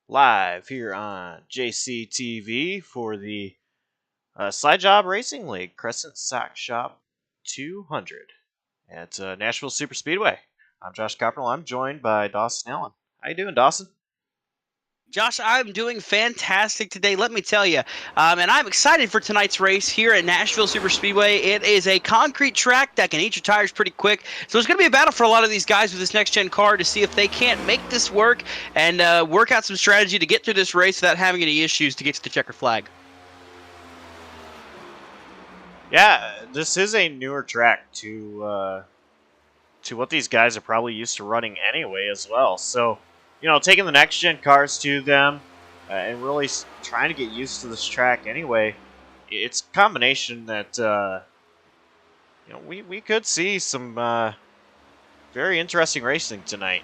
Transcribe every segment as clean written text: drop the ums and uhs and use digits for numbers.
live here on JCTV for the Slide Job Racing League Crescent Sock Shop 200 at Nashville SuperSpeedway. I'm Josh Copperl. I'm joined by Dawson Allen. How you doing, Dawson? Josh, I'm doing fantastic today, let me tell you. And I'm excited for tonight's race here at Nashville Superspeedway. It is a concrete track that can eat your tires pretty quick. So it's going to be a battle for a lot of these guys with this next-gen car to see if they can't make this work and work out some strategy to get through this race without having any issues to get to the checkered flag. Yeah, this is a newer track to what these guys are probably used to running anyway as well. So, taking the next-gen cars to them and really trying to get used to this track anyway, it's a combination that, we could see some very interesting racing tonight.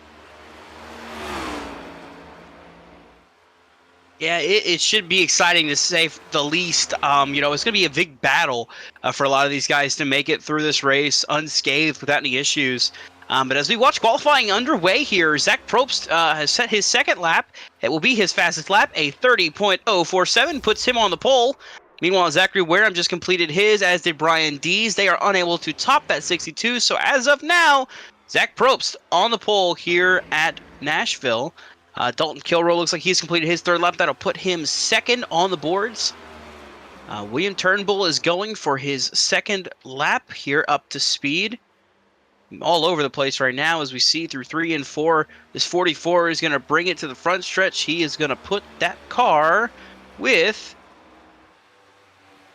Yeah, it should be exciting to say the least. It's going to be a big battle for a lot of these guys to make it through this race unscathed without any issues. But as we watch qualifying underway here, Zach Probst has set his second lap. It will be his fastest lap. A 30.047 puts him on the pole. Meanwhile, Zachary Wareham just completed his, as did Brian Dees. They are unable to top that 62. So as of now, Zach Probst on the pole here at Nashville. Dalton Kilroy looks like he's completed his third lap. That'll put him second on the boards. William Turnbull is going for his second lap here up to speed. All over the place right now as we see through 3 and 4. This 44 is going to bring it to the front stretch. He is going to put that car with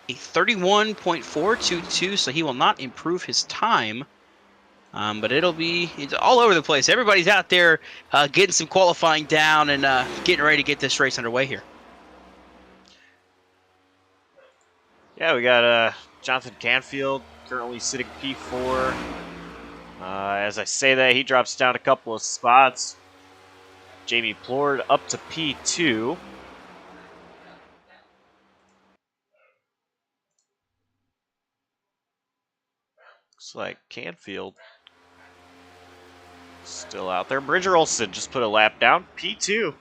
a 31.422, so he will not improve his time. But it's all over the place. Everybody's out there getting some qualifying down and getting ready to get this race underway here. Yeah, we got Jonathan Canfield currently sitting P4. As I say that, he drops down a couple of spots. Jamie Plord up to P2. Looks like Canfield still out there. Bridger Olson just put a lap down. P2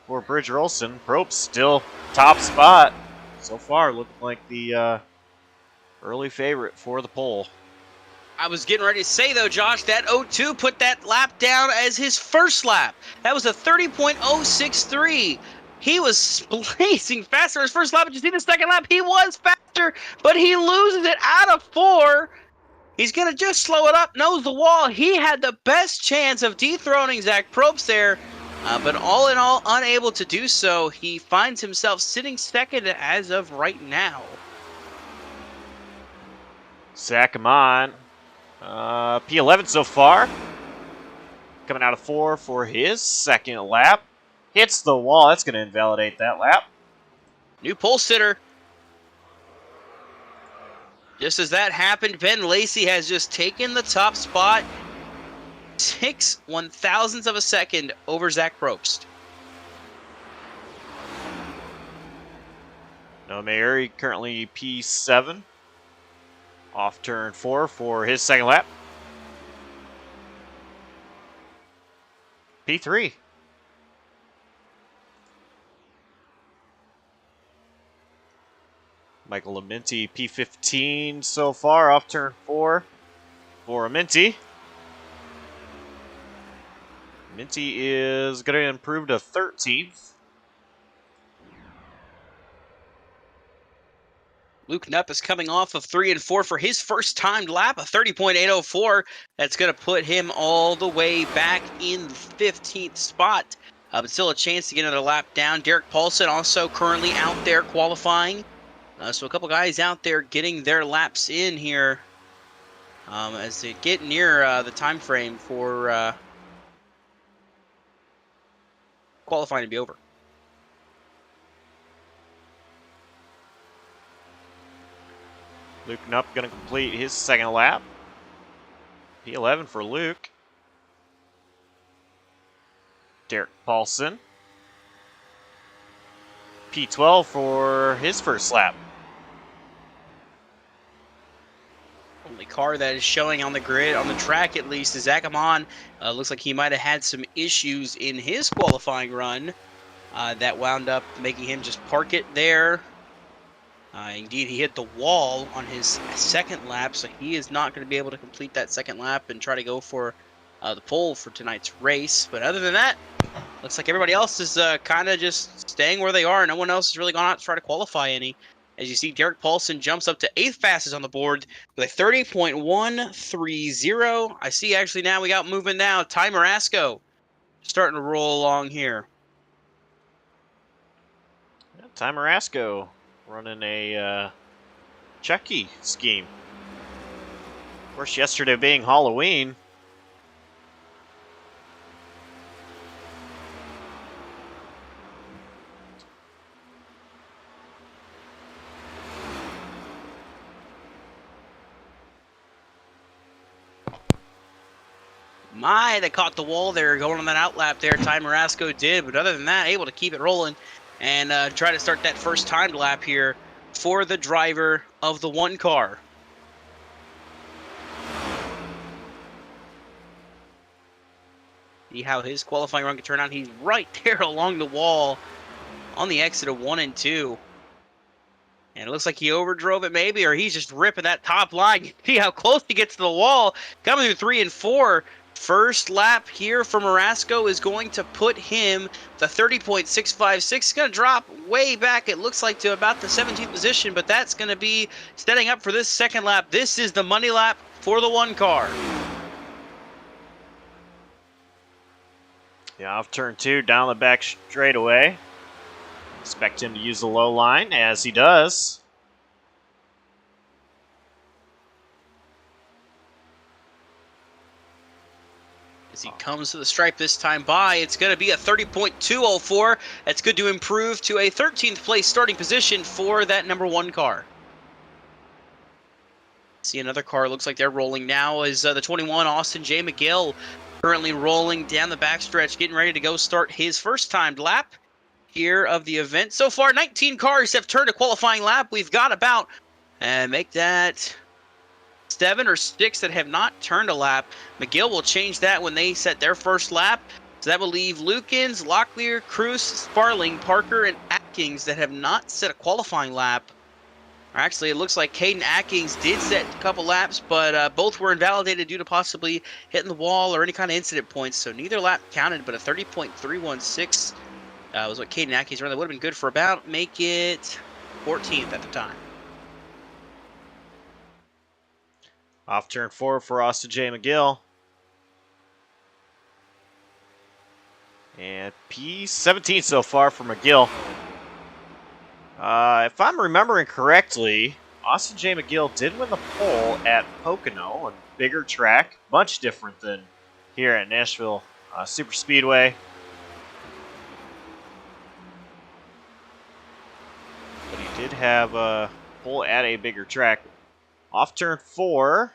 for Bridger Olson. Probst still top spot. So far, looking like the early favorite for the pole. I was getting ready to say, though, Josh, that 02 put that lap down as his first lap. That was a 30.063. He was blazing faster his first lap. Did you see the second lap? He was faster, but he loses it out of 4. He's going to just slow it up, nose the wall. He had the best chance of dethroning Zach Probst there, but all in all, unable to do so. He finds himself sitting second as of right now. Zach Amon. P11 so far. Coming out of 4 for his second lap. Hits the wall. That's going to invalidate that lap. New pole sitter. Just as that happened, Ben Lacey has just taken the top spot. 6/1000ths of a second over Zach Probst. Noah Mayeri currently P7. Off turn 4 for his second lap. P3. Michael Amenti P15 so far, off turn 4 for Amenti. Amenti is going to improve to 13th. Luke Knupp is coming off of 3 and 4 for his first timed lap, a 30.804. That's going to put him all the way back in the 15th spot. But still a chance to get another lap down. Derek Paulson also currently out there qualifying. So a couple guys out there getting their laps in here as they get near the time frame for qualifying to be over. Luke Knupp going to complete his second lap. P11 for Luke. Derek Paulson. P12 for his first lap. Only car that is showing on the grid, on the track at least, is Zach Amon. Looks like he might have had some issues in his qualifying run. that wound up making him just park it there. Indeed, he hit the wall on his second lap, so he is not going to be able to complete that second lap and try to go for the pole for tonight's race. But other than that, looks like everybody else is kind of just staying where they are. No one else has really gone out to try to qualify any. As you see, Derek Paulson jumps up to 8th fastest on the board with a 30.130. I see actually now we got movement now. Ty Marasco starting to roll along here. Yeah, Ty Marasco running a Chucky scheme. Of course, yesterday being Halloween. They caught the wall there going on that outlap there. Ty Marasco did, but other than that, able to keep it rolling and try to start that first timed lap here for the driver of the one car. See how his qualifying run can turn out. He's right there along the wall on the exit of 1 and 2. And it looks like he overdrove it maybe, or he's just ripping that top line. See how close he gets to the wall. Coming through 3 and 4. First lap here for Marasco is going to put him the 30.656. It's going to drop way back, it looks like, to about the 17th position, but that's going to be setting up for this second lap. This is the money lap for the one car. Yeah, off turn 2, down the back straightaway. Expect him to use the low line, as he does. As he comes to the stripe this time by, it's going to be a 30.204. That's good to improve to a 13th place starting position for that number 1 car. See another car, looks like they're rolling now, is the 21 Austin J. McGill, currently rolling down the backstretch, getting ready to go start his first timed lap here of the event. So far, 19 cars have turned a qualifying lap. We've got about, make that 7 or 6 that have not turned a lap. McGill will change that when they set their first lap. So that will leave Lukens, Locklear, Cruz, Sparling, Parker, and Atkins that have not set a qualifying lap. Or actually, it looks like Caden Atkins did set a couple laps, but both were invalidated due to possibly hitting the wall or any kind of incident points. So neither lap counted, but a 30.316 was what Caden Atkins ran. That would have been good for about, make it 14th at the time. Off turn 4 for Austin J. McGill. And P17 so far for McGill. If I'm remembering correctly, Austin J. McGill did win the pole at Pocono, a bigger track, much different than here at Nashville SuperSpeedway. But he did have a pole at a bigger track. Off turn 4.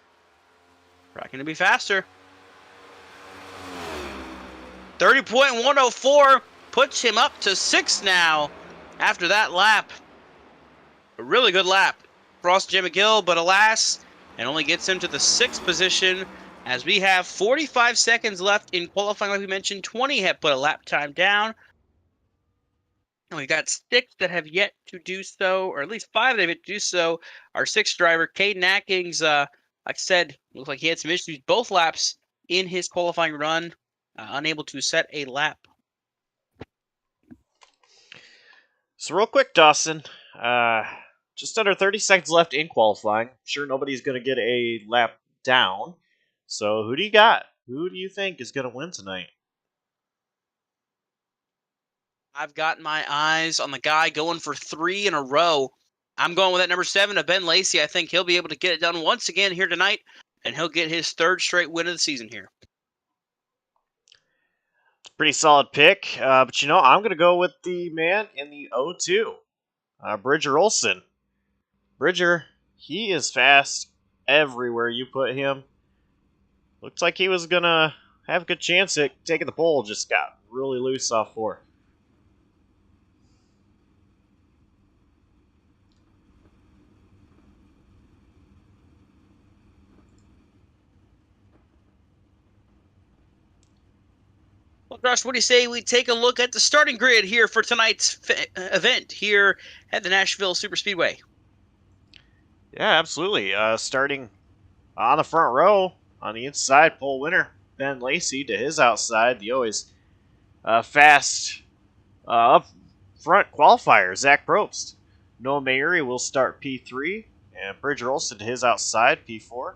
Probably going to be faster. 30.104 puts him up to 6th now after that lap. A really good lap for Austin J. McGill, but alas, it only gets him to the 6th position as we have 45 seconds left in qualifying. Like we mentioned, 20 have put a lap time down. And we've got 6 that have yet to do so, or at least 5 that have yet to do so. Our 6th driver, Caden Atkins, like I said, looks like he had some issues both laps in his qualifying run, unable to set a lap. So real quick, Dawson, just under 30 seconds left in qualifying. I'm sure nobody's going to get a lap down. So who do you got? Who do you think is going to win tonight? I've got my eyes on the guy going for 3 in a row. I'm going with that number 7 of Ben Lacey. I think he'll be able to get it done once again here tonight, and he'll get his 3rd straight win of the season here. It's a pretty solid pick, but you know, I'm going to go with the man in the 0-2, Bridger Olson. Bridger, he is fast everywhere you put him. Looks like he was going to have a good chance at taking the pole, just got really loose off 4. Well, Josh, what do you say we take a look at the starting grid here for tonight's event here at the Nashville Superspeedway? Yeah, absolutely. Starting on the front row, on the inside, pole winner, Ben Lacey. To his outside, the always fast up front qualifier, Zach Probst. Noah Mayuri will start P3, and Bridger Olson to his outside, P4.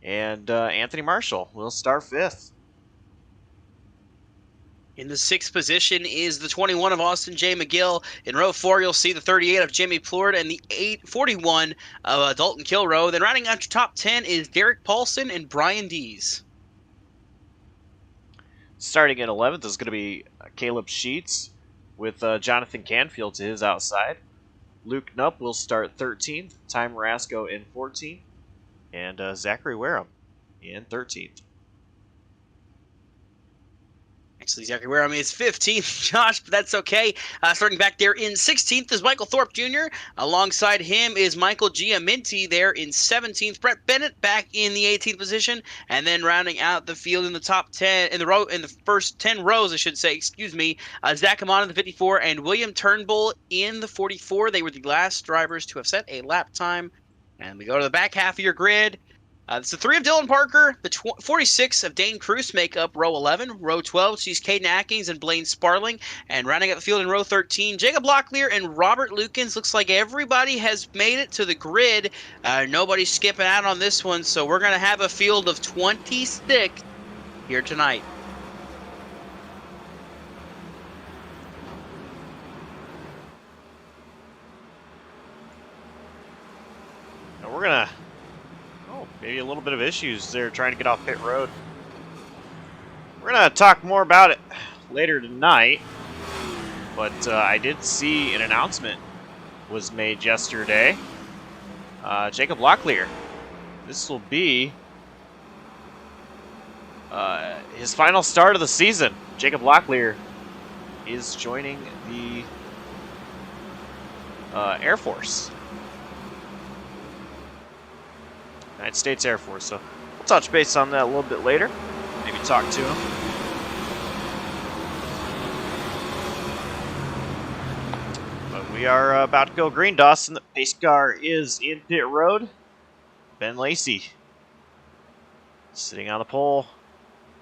And Anthony Marshall will start 5th. In the 6th position is the 21 of Austin J. McGill. In row 4, you'll see the 38 of Jamie Plord and the 41 of Dalton Kilroe. Then rounding out your top 10 is Derek Paulson and Brian Dees. Starting at 11th is going to be Caleb Sheets with Jonathan Canfield to his outside. Luke Knupp will start 13th, Ty Marasco in 14th, and Zachary Wareham in 13th. Actually, Zachary Wareham is 15th, Josh, but that's okay. Starting back there in 16th is Michael Thorpe Jr. Alongside him is Michael Giaminti there in 17th. Brett Bennett back in the 18th position, and then rounding out the field in the top 10 in the first 10 rows, I should say. Excuse me. Zach Amon in the 54 and William Turnbull in the 44. They were the last drivers to have set a lap time. And we go to the back half of your grid. It's the 3 of Dylan Parker, the 46 of Dane Cruz make up row 11. Row 12 sees Caden Atkins and Blaine Sparling. And rounding out the field in row 13, Jacob Locklear and Robert Lukens. Looks like everybody has made it to the grid. Nobody's skipping out on this one, so we're going to have a field of 26 here tonight. And we're going to... maybe a little bit of issues there trying to get off pit road. We're going to talk more about it later tonight, but I did see an announcement was made yesterday. Jacob Locklear, this will be his final start of the season. Jacob Locklear is joining the Air Force. United States Air Force. So we'll touch base on that a little bit later. Maybe talk to him. But we are about to go green. Dawson, the pace car is in pit road. Ben Lacey sitting on the pole.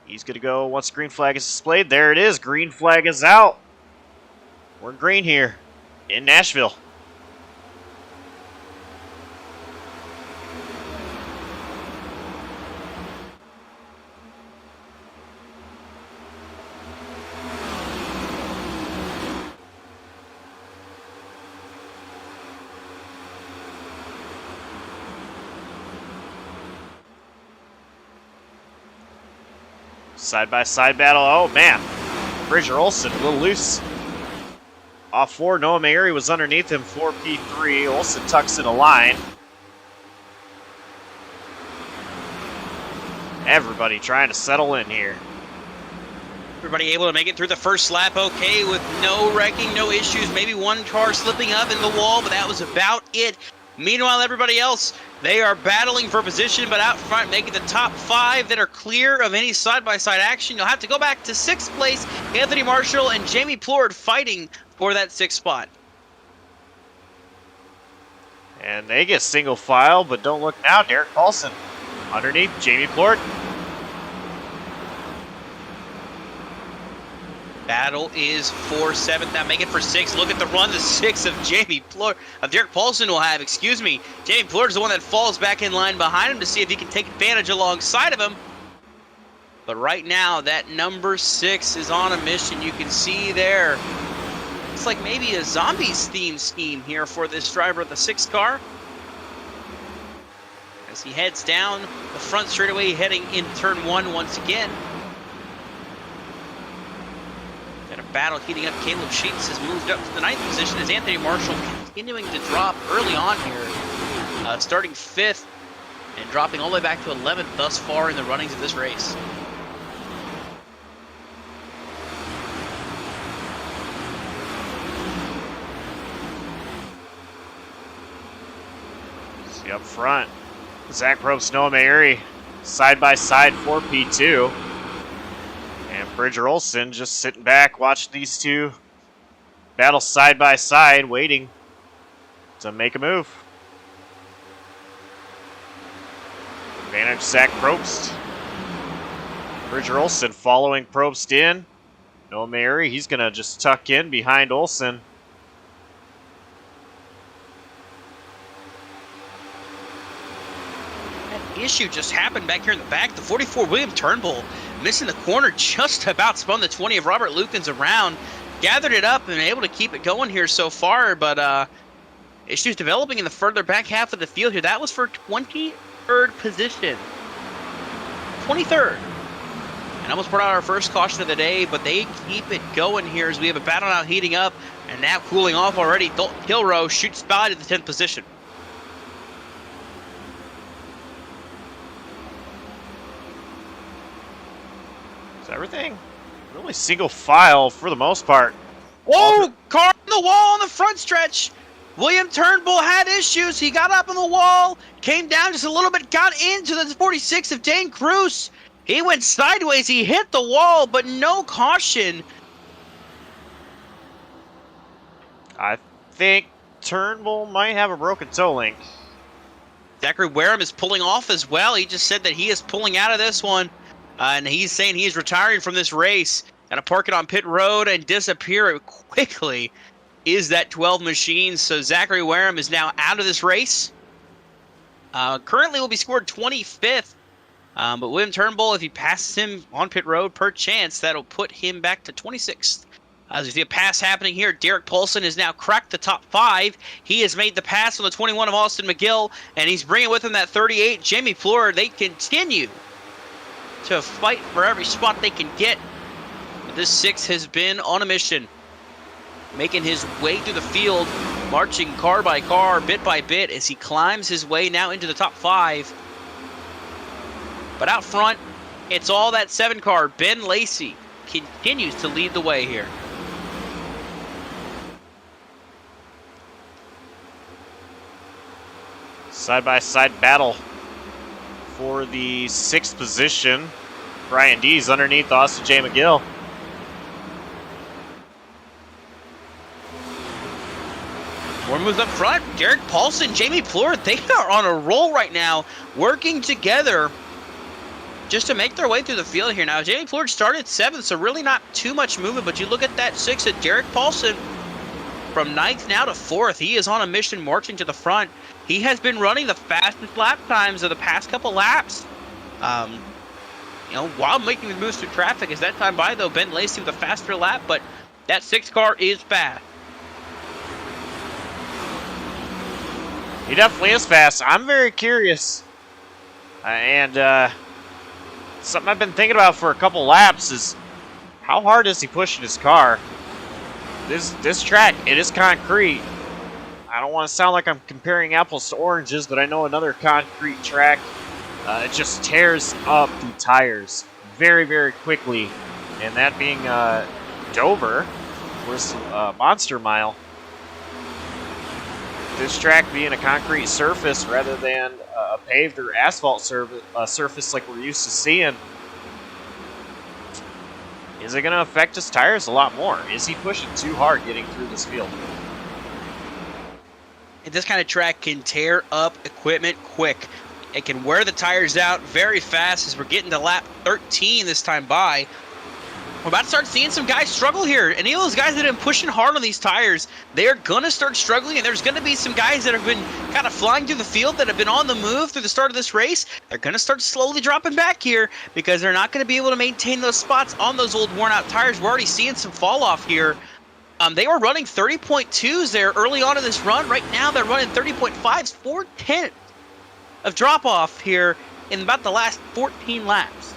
He's going to go once the green flag is displayed. There it is. Green flag is out. We're green here in Nashville. Side-by-side battle. Oh, man. Bridger Olson a little loose. Off 4. Noah Mayuri was underneath him for P3. Olson tucks in a line. Everybody trying to settle in here. Everybody able to make it through the first lap okay with no wrecking, no issues. Maybe one car slipping up in the wall, but that was about it. Meanwhile, everybody else, they are battling for position, but out front making the top 5 that are clear of any side-by-side action. You'll have to go back to 6th place. Anthony Marshall and Jamie Plord fighting for that 6th spot. And they get single file, but don't look now. Derek Paulson underneath Jamie Plord. Battle is for 7th. Now make it for 6th. Look at the run the 6 of Jamie Plord. Derek Paulson will have, excuse me. Jamie Plord is the one that falls back in line behind him to see if he can take advantage alongside of him. But right now, that number 6 is on a mission. You can see there. It's like maybe a Zombies theme scheme here for this driver of the 6th car. As he heads down the front straightaway, heading into turn 1 once again. Battle heating up. Caleb Sheets has moved up to the 9th position as Anthony Marshall continuing to drop early on here, starting 5th and dropping all the way back to 11th thus far in the runnings of this race. See up front, Zach Probst, Noah Mayuri, side by side for P2. And Bridger Olsen just sitting back, watching these two battle side by side, waiting to make a move. Advantage Zach Probst. Bridger Olsen following Probst in. No Mary, he's going to just tuck in behind Olsen. That issue just happened back here in the back. The 44 William Turnbull missing the corner, just about spun the 20 of Robert Lukens around. Gathered it up and able to keep it going here so far, but issues developing in the further back half of the field here. That was for 23rd position. 23rd. And almost brought out our first caution of the day, but they keep it going here as we have a battle now heating up and now cooling off already. Kilrow shoots by to the 10th position. Is everything really single file for the most part? Whoa! Car on the wall on the front stretch. William Turnbull had issues. He got up on the wall, came down just a little bit, got into the 46 of Dane Cruz. He went sideways. He hit the wall, but no caution. I think Turnbull might have a broken toe link. Zachary Wareham is pulling off as well. He just said that he is pulling out of this one, and he's saying he's retiring from this race. Gonna park it on pit road and disappear quickly. Is that 12 machine? So Zachary Wareham is now out of this race. Currently will be scored 25th. But William Turnbull, if he passes him on pit road per chance, that'll put him back to 26th. As we see a pass happening here, Derek Paulson has now cracked the top 5. He has made the pass on the 21 of Austin McGill, and he's bringing with him that 38, Jamie Fleur. They continue to fight for every spot they can get. But this 6 has been on a mission, making his way through the field, marching car by car, bit by bit, as he climbs his way now into the top 5. But out front, it's all that 7 car. Ben Lacey continues to lead the way here. Side-by-side battle for the 6th position. Brian Dees underneath Austin J. McGill. More moves up front. Derek Paulson, Jamie Fleur, they are on a roll right now, working together just to make their way through the field here. Now, Jamie Fleur started 7th, so really not too much movement, but you look at that 6 at Derek Paulson from 9th now to 4th. He is on a mission marching to the front. He has been running the fastest lap times of the past couple laps. While making the moves through traffic, as that time by, though, Ben Lacey with a faster lap, but that 6 car is fast. He definitely is fast. I'm very curious. And something I've been thinking about for a couple laps is how hard is he pushing his car? This track, it is concrete. I don't want to sound like I'm comparing apples to oranges, but I know another concrete track, it just tears up the tires very, very quickly. And that being Dover, was Monster Mile. This track being a concrete surface rather than a paved or asphalt surface like we're used to seeing, is it going to affect his tires a lot more? Is he pushing too hard getting through this field? And this kind of track can tear up equipment quick. It can wear the tires out very fast as we're getting to lap 13 this time by. We're about to start seeing some guys struggle here. Any of those guys that have been pushing hard on these tires, they are going to start struggling, and there's going to be some guys that have been kind of flying through the field that have been on the move through the start of this race. They're going to start slowly dropping back here because they're not going to be able to maintain those spots on those old worn-out tires. We're already seeing some fall-off here. They were running 30.2s there early on in this run. Right now, they're running 30.5s, 4/10 of drop-off here in about the last 14 laps.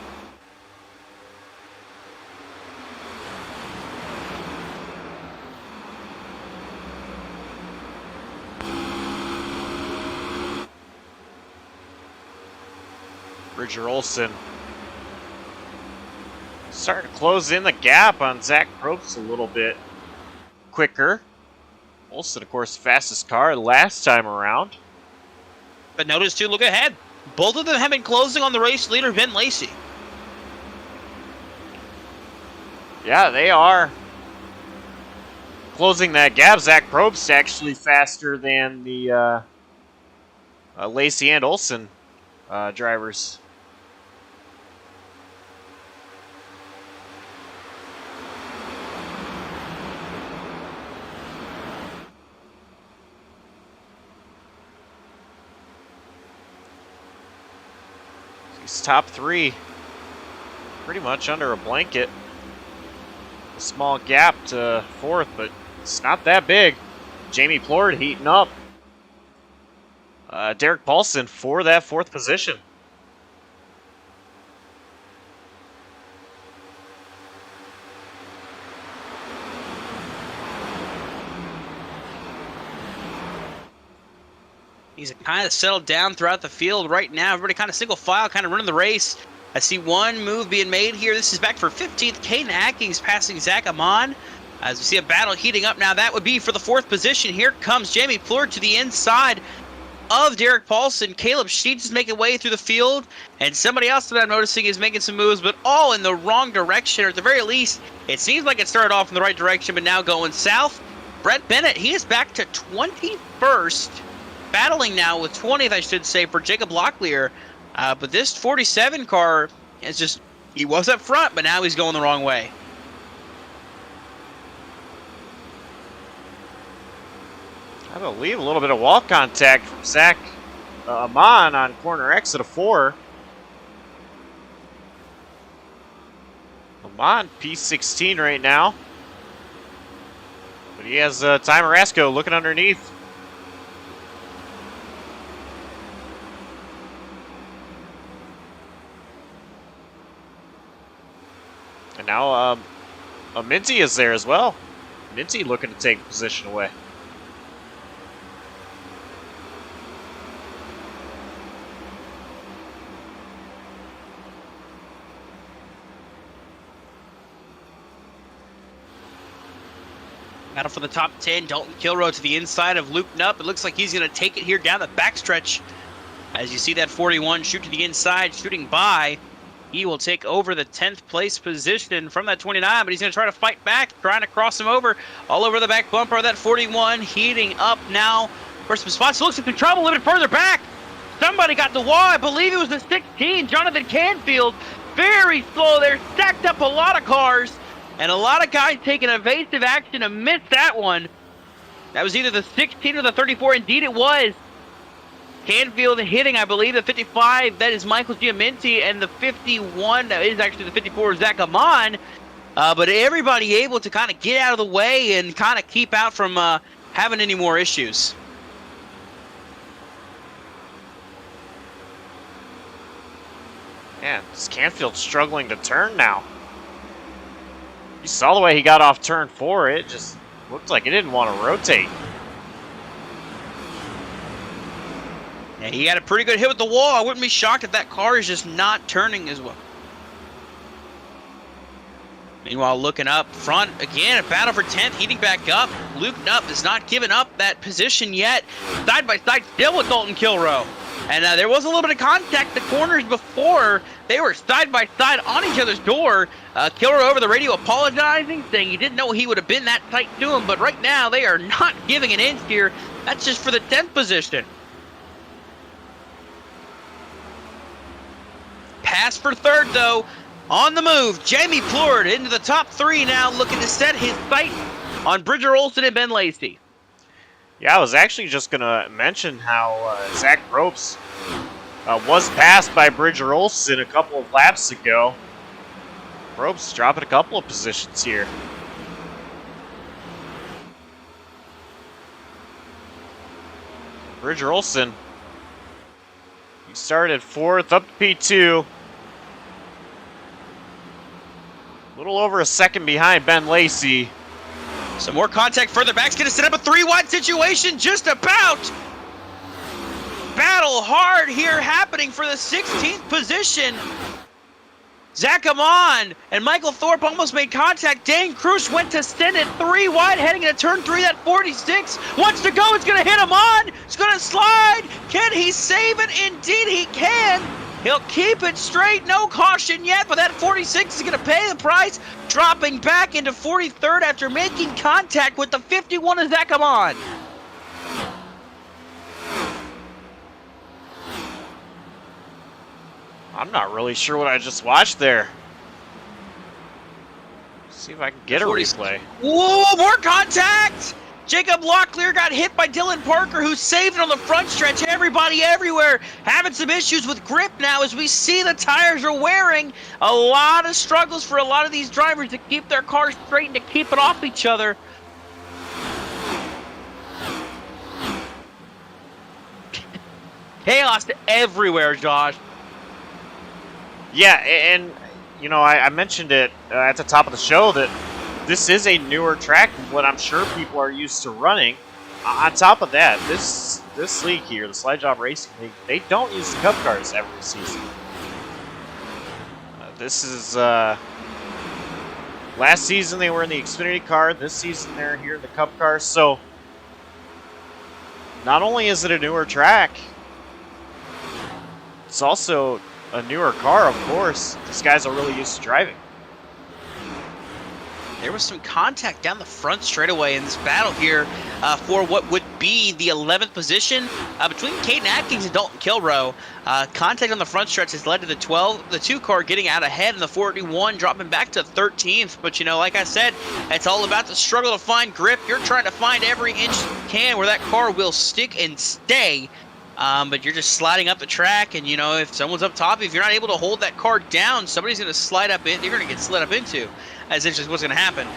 Bridger Olsen starting to close in the gap on Zach Probst a little bit quicker. Olsen, of course, fastest car last time around. But notice, too, look ahead. Both of them have been closing on the race leader, Ben Lacey. Yeah, they are closing that gap. Zach Probst actually faster than the Lacey and Olsen drivers. He's top 3, pretty much under a blanket. A small gap to 4th, but it's not that big. Jamie Plord heating up. Derek Paulson for that 4th position. He's kind of settled down throughout the field right now. Everybody kind of single file, kind of running the race. I see one move being made here. This is back for 15th. Caden Atkins passing Zach Amon. As we see a battle heating up now, that would be for the 4th position. Here comes Jamie Plord to the inside of Derek Paulson. Caleb Sheets is making way through the field. And somebody else that I'm noticing is making some moves, but all in the wrong direction. Or at the very least, it seems like it started off in the right direction, but now going south. Brett Bennett, he is back to 21st. Battling now with 20th, I should say, for Jacob Locklear. But this 47 car is just, he was up front, but now he's going the wrong way. I believe a little bit of wall contact from Zach Amon on corner exit of 4. Amon, P16 right now. But he has Ty Marasco looking underneath. And now Minty is there as well. Minty looking to take position away. Battle for the top 10. Dalton Kilroe to the inside of Luke Knupp. It looks like he's going to take it here down the backstretch. As you see that 41 shoot to the inside, shooting by. He will take over the 10th place position from that 29, but he's going to try to fight back, trying to cross him over all over the back bumper of that 41, heating up now for some spots. Looks like some trouble a little bit further back. Somebody got the wall. I believe it was the 16, Jonathan Canfield. Very slow there, stacked up a lot of cars, and a lot of guys taking evasive action to miss that one. That was either the 16 or the 34. Indeed, it was. Canfield hitting, I believe, the 55. That is Michael Giaminti, and the 51, that is actually the 54, Zach Amon. But everybody able to kind of get out of the way and kind of keep out from having any more issues. Man, this Canfield struggling to turn now. You saw the way he got off turn 4. It just looked like it didn't want to rotate. Yeah, he had a pretty good hit with the wall. I wouldn't be shocked if that car is just not turning as well. Meanwhile, looking up front, again, a battle for 10th, heating back up. Luke Knupp has not given up that position yet. Side by side still with Dalton Kilroe. And there was a little bit of contact the corners before. They were side by side on each other's door. Kilroe over the radio apologizing, saying he didn't know he would have been that tight to him. But right now, they are not giving an inch here. That's just for the 10th position. Pass for 3rd, though. On the move, Jamie Plord into the top 3 now, looking to set his sight on Bridger Olson and Ben Lacey. Yeah, I was actually just going to mention how Zach Probst was passed by Bridger Olson a couple of laps ago. Probst dropping a couple of positions here. Bridger Olson, he started 4th up to P2. A little over a second behind Ben Lacey. Some more contact further back. It's going to set up a 3-wide situation just about. Battle hard here happening for the 16th position. Zach Amon and Michael Thorpe almost made contact. Dane Cruz went to send it 3 wide, heading into turn 3. That 46 wants to go. It's going to hit Amon. It's going to slide. Can he save it? Indeed he can. He'll keep it straight, no caution yet, but that 46 is going to pay the price, dropping back into 43rd after making contact with the 51 as that come on. I'm not really sure what I just watched there. See if I can get a replay. Whoa, more contact! Jacob Locklear got hit by Dylan Parker, who saved it on the front stretch. Everybody everywhere having some issues with grip now as we see the tires are wearing. A lot of struggles for a lot of these drivers to keep their cars straight and to keep it off each other. Chaos everywhere, Josh. Yeah, and you know, I mentioned it at the top of the show that this is a newer track than what I'm sure people are used to running. On top of that, this league here, the Slide Job Racing League, they don't use the Cup cars every season. This is last season they were in the Xfinity car. This season they're here in the Cup car. So not only is it a newer track, it's also a newer car, of course. These guys are really used to driving. There was some contact down the front straightaway in this battle here for what would be the 11th position between Caden Atkins and Dalton Kilrow. Contact on the front stretch has led to the 2 car getting out ahead, and the 41 dropping back to 13th. But, you know, like I said, it's all about the struggle to find grip. You're trying to find every inch you can where that car will stick and stay. But you're just sliding up the track, and, you know, if someone's up top, if you're not able to hold that car down, somebody's going to slide up in. You're going to get slid up into. That's just what's going to happen.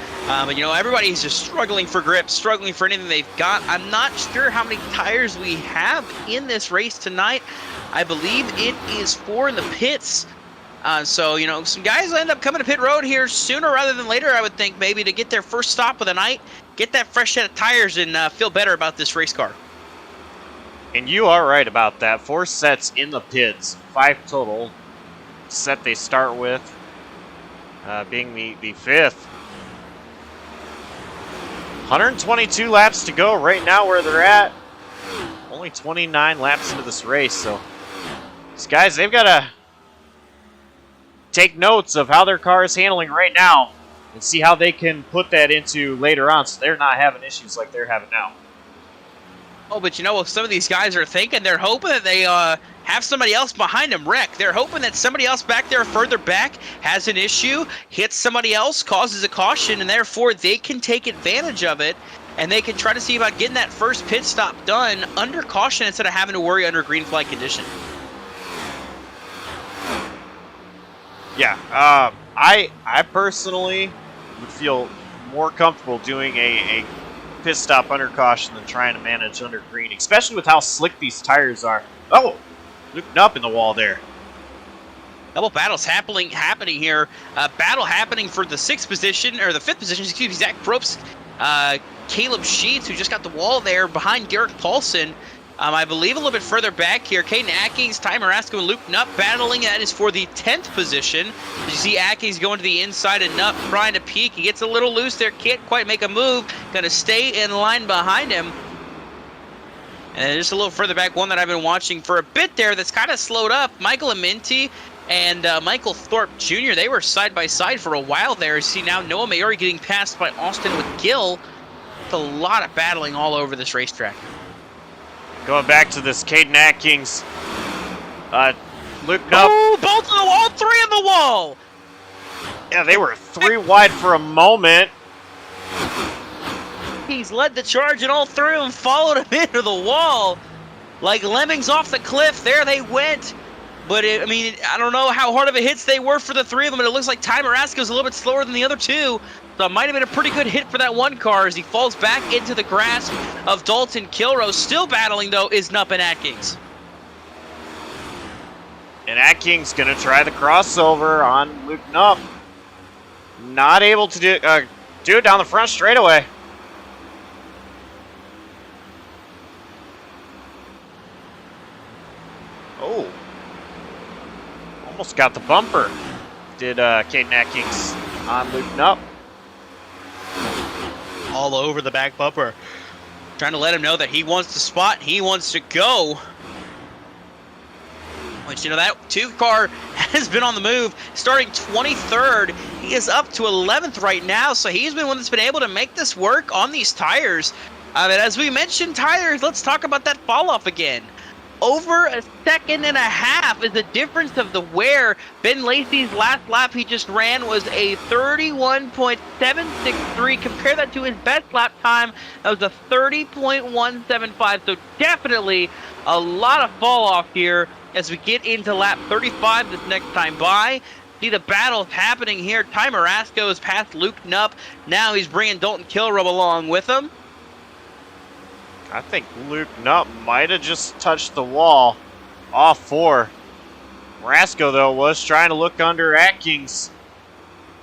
But, you know, everybody's just struggling for grip, struggling for anything they've got. I'm not sure how many tires we have in this race tonight. I believe it is 4 in the pits. So, you know, some guys will end up coming to pit road here sooner rather than later, I would think, maybe to get their first stop of the night, get that fresh set of tires, and feel better about this race car. And you are right about that. 4 sets in the pits. 5 total. Set they start with being the 5th. 122 laps to go right now where they're at. Only 29 laps into this race. So these guys, they've got to take notes of how their car is handling right now and see how they can put that into later on so they're not having issues like they're having now. Oh, but you know what some of these guys are thinking? They're hoping that they have somebody else behind them wreck. They're hoping that somebody else back there further back has an issue, hits somebody else, causes a caution, and therefore they can take advantage of it, and they can try to see about getting that first pit stop done under caution instead of having to worry under green flag condition. Yeah, I personally would feel more comfortable doing a pit stop under caution than trying to manage under green, especially with how slick these tires are. Oh, looping up in the wall there. Double battles happening here. Battle happening for the 6th position, or the 5th position, excuse me, Zach Probst, Caleb Sheets, who just got the wall there behind Garrett Paulson. I believe a little bit further back here, Caden Atkins, Ty Marasco, and Luke Nutt battling. That is for the 10th position. You see Atkins going to the inside and Nutt trying to peek. He gets a little loose there, can't quite make a move. Going to stay in line behind him. And just a little further back, one that I've been watching for a bit there that's kind of slowed up. Michael Amenti and Michael Thorpe Jr., they were side by side for a while there. You see now Noah Maori getting passed by Austin McGill. It's a lot of battling all over this racetrack. Going back to this Caden Atkins, Luke Nutt. Oh, both on the wall, 3 on the wall. Yeah, they were 3 wide for a moment. He's led the charge, and all 3 of them followed him into the wall. Like lemmings off the cliff, there they went. But, I mean, I don't know how hard of a hits they were for the 3 of them, but it looks like Ty Marasco's a little bit slower than the other 2. So it might have been a pretty good hit for that one car as he falls back into the grasp of Dalton Kilrow. Still battling, though, is Nupp and Atkins. And Atkins going to try the crossover on Luke Nupp. Not able to do it down the front straightaway. Oh. Almost got the bumper. Did Caden Atkins on Luke Nupp. All over the back bumper. Trying to let him know that he wants to spot, he wants to go. Which, that 2 car has been on the move, starting 23rd. He is up to 11th right now, so he's been one that's been able to make this work on these tires. But as we mentioned tires, let's talk about that fall off again. Over a second and a half is the difference of the wear. Ben Lacey's last lap he just ran was a 31.763. Compare that to his best lap time. That was a 30.175. So definitely a lot of fall off here as we get into lap 35 this next time by. See the battle happening here. Ty Marasco is past Luke Knupp. Now he's bringing Dalton Kilrow along with him. I think Luke Knupp might have just touched the wall off 4. Marasco, though, was trying to look under Atkins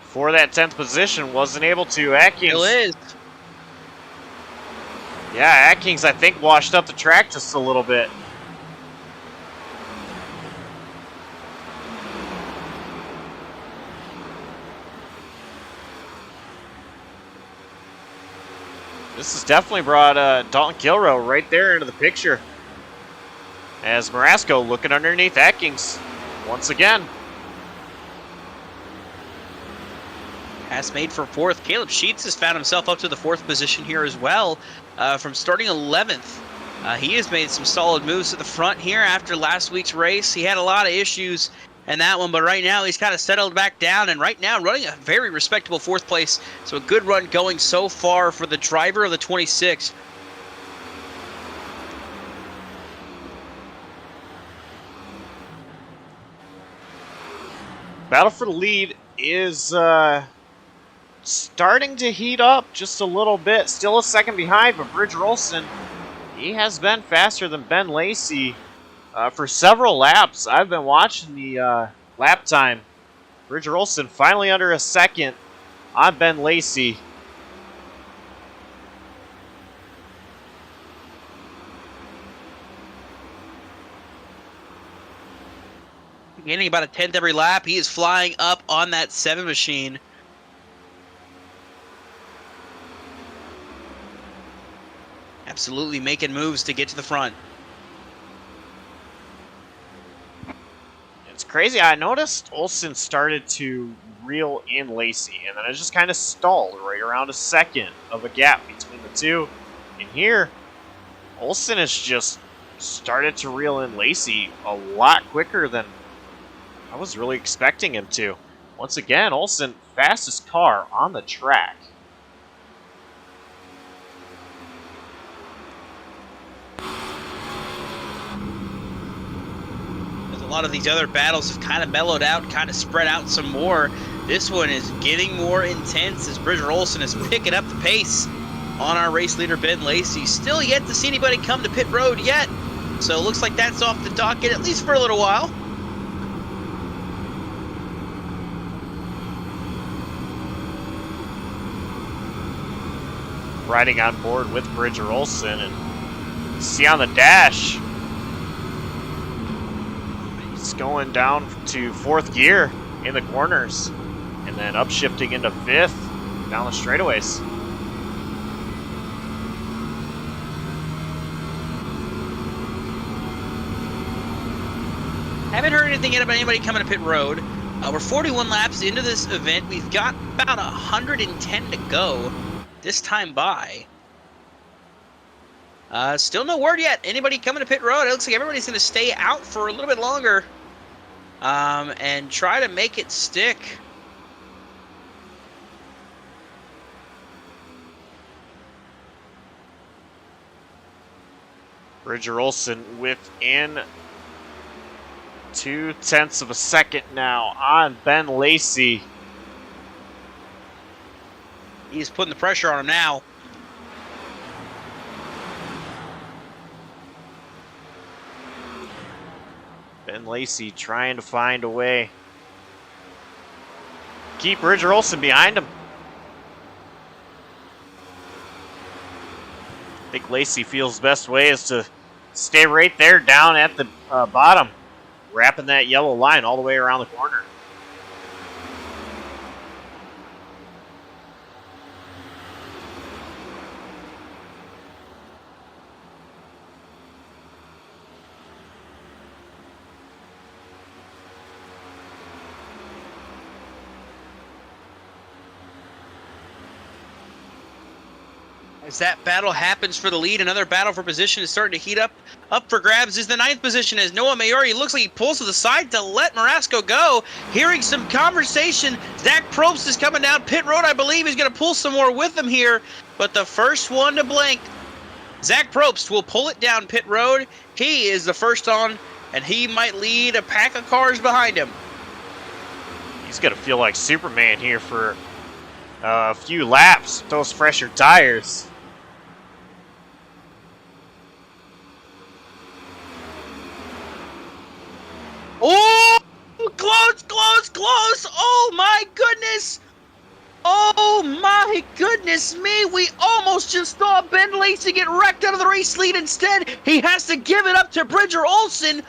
for that 10th position. Wasn't able to. Atkins. Still is. Yeah, Atkins, I think, washed up the track just a little bit. This has definitely brought Dalton Kilrow right there into the picture. As Marasco looking underneath Atkins once again. Pass made for 4th. Caleb Sheets has found himself up to the 4th position here as well from starting 11th. He has made some solid moves to the front here after last week's race. He had a lot of issues in that one, but right now he's kind of settled back down, and right now running a very respectable 4th place. So a good run going so far for the driver of the 26. Battle for the lead is starting to heat up just a little bit. Still a second behind, but Bridger Olson, he has been faster than Ben Lacey for several laps. I've been watching the lap time. Bridger Olson finally under a second on Ben Lacey. Gaining about a 10th every lap. He is flying up on that 7 machine. Absolutely making moves to get to the front. It's crazy. I noticed Olson started to reel in Lacey, and then it just kind of stalled right around a second of a gap between the two. And here, Olson has just started to reel in Lacey a lot quicker than I was really expecting him to. Once again, Olson, fastest car on the track. As a lot of these other battles have kind of mellowed out, kind of spread out some more, this one is getting more intense as Bridger Olson is picking up the pace on our race leader Ben Lacey. Still yet to see anybody come to pit road yet, so it looks like that's off the docket, at least for a little while. Riding on board with Bridger Olson, and see on the dash, he's going down to 4th gear in the corners, and then upshifting into 5th down the straightaways. Haven't heard anything yet about anybody coming to pit road. We're 41 laps into this event. We've got about 110 to go this time by. Still no word yet. Anybody coming to pit road? It looks like everybody's going to stay out for a little bit longer and try to make it stick. Bridger Olson within 0.2 of a second now on Ben Lacey. He's putting the pressure on him now. Ben Lacey trying to find a way. Keep Bridger Olson behind him. I think Lacey feels the best way is to stay right there down at the bottom, wrapping that yellow line all the way around the corner. As that battle happens for the lead, another battle for position is starting to heat up. Up for grabs is the 9th position as Noah Maori looks like he pulls to the side to let Marasco go. Hearing some conversation, Zach Probst is coming down pit road. I believe he's going to pull some more with him here, but the first one to blink, Zach Probst will pull it down pit road. He is the first on, and he might lead a pack of cars behind him. He's going to feel like Superman here for a few laps with those fresher tires. Oh, close, close, close. Oh, my goodness. Oh, my goodness me. We almost just saw Ben Lacey get wrecked out of the race lead. Instead, he has to give it up to Bridger Olsen.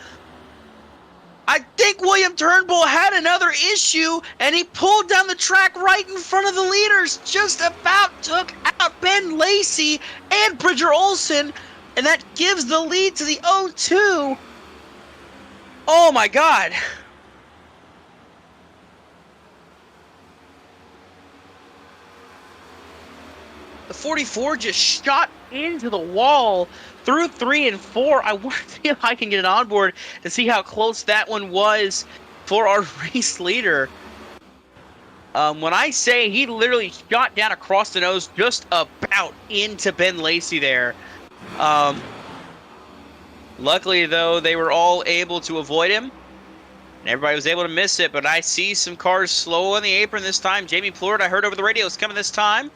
I think William Turnbull had another issue, and he pulled down the track right in front of the leaders. Just about took out Ben Lacey and Bridger Olsen, and that gives the lead to the 0-2. Oh my God. The 44 just shot into the wall through 3 and 4. I want to see if I can get it on board to see how close that one was for our race leader. When I say he literally shot down across the nose just about into Ben Lacey there. Luckily, though, they were all able to avoid him, and everybody was able to miss it, but I see some cars slow on the apron this time. Jamie Plord, I heard over the radio, is coming this time.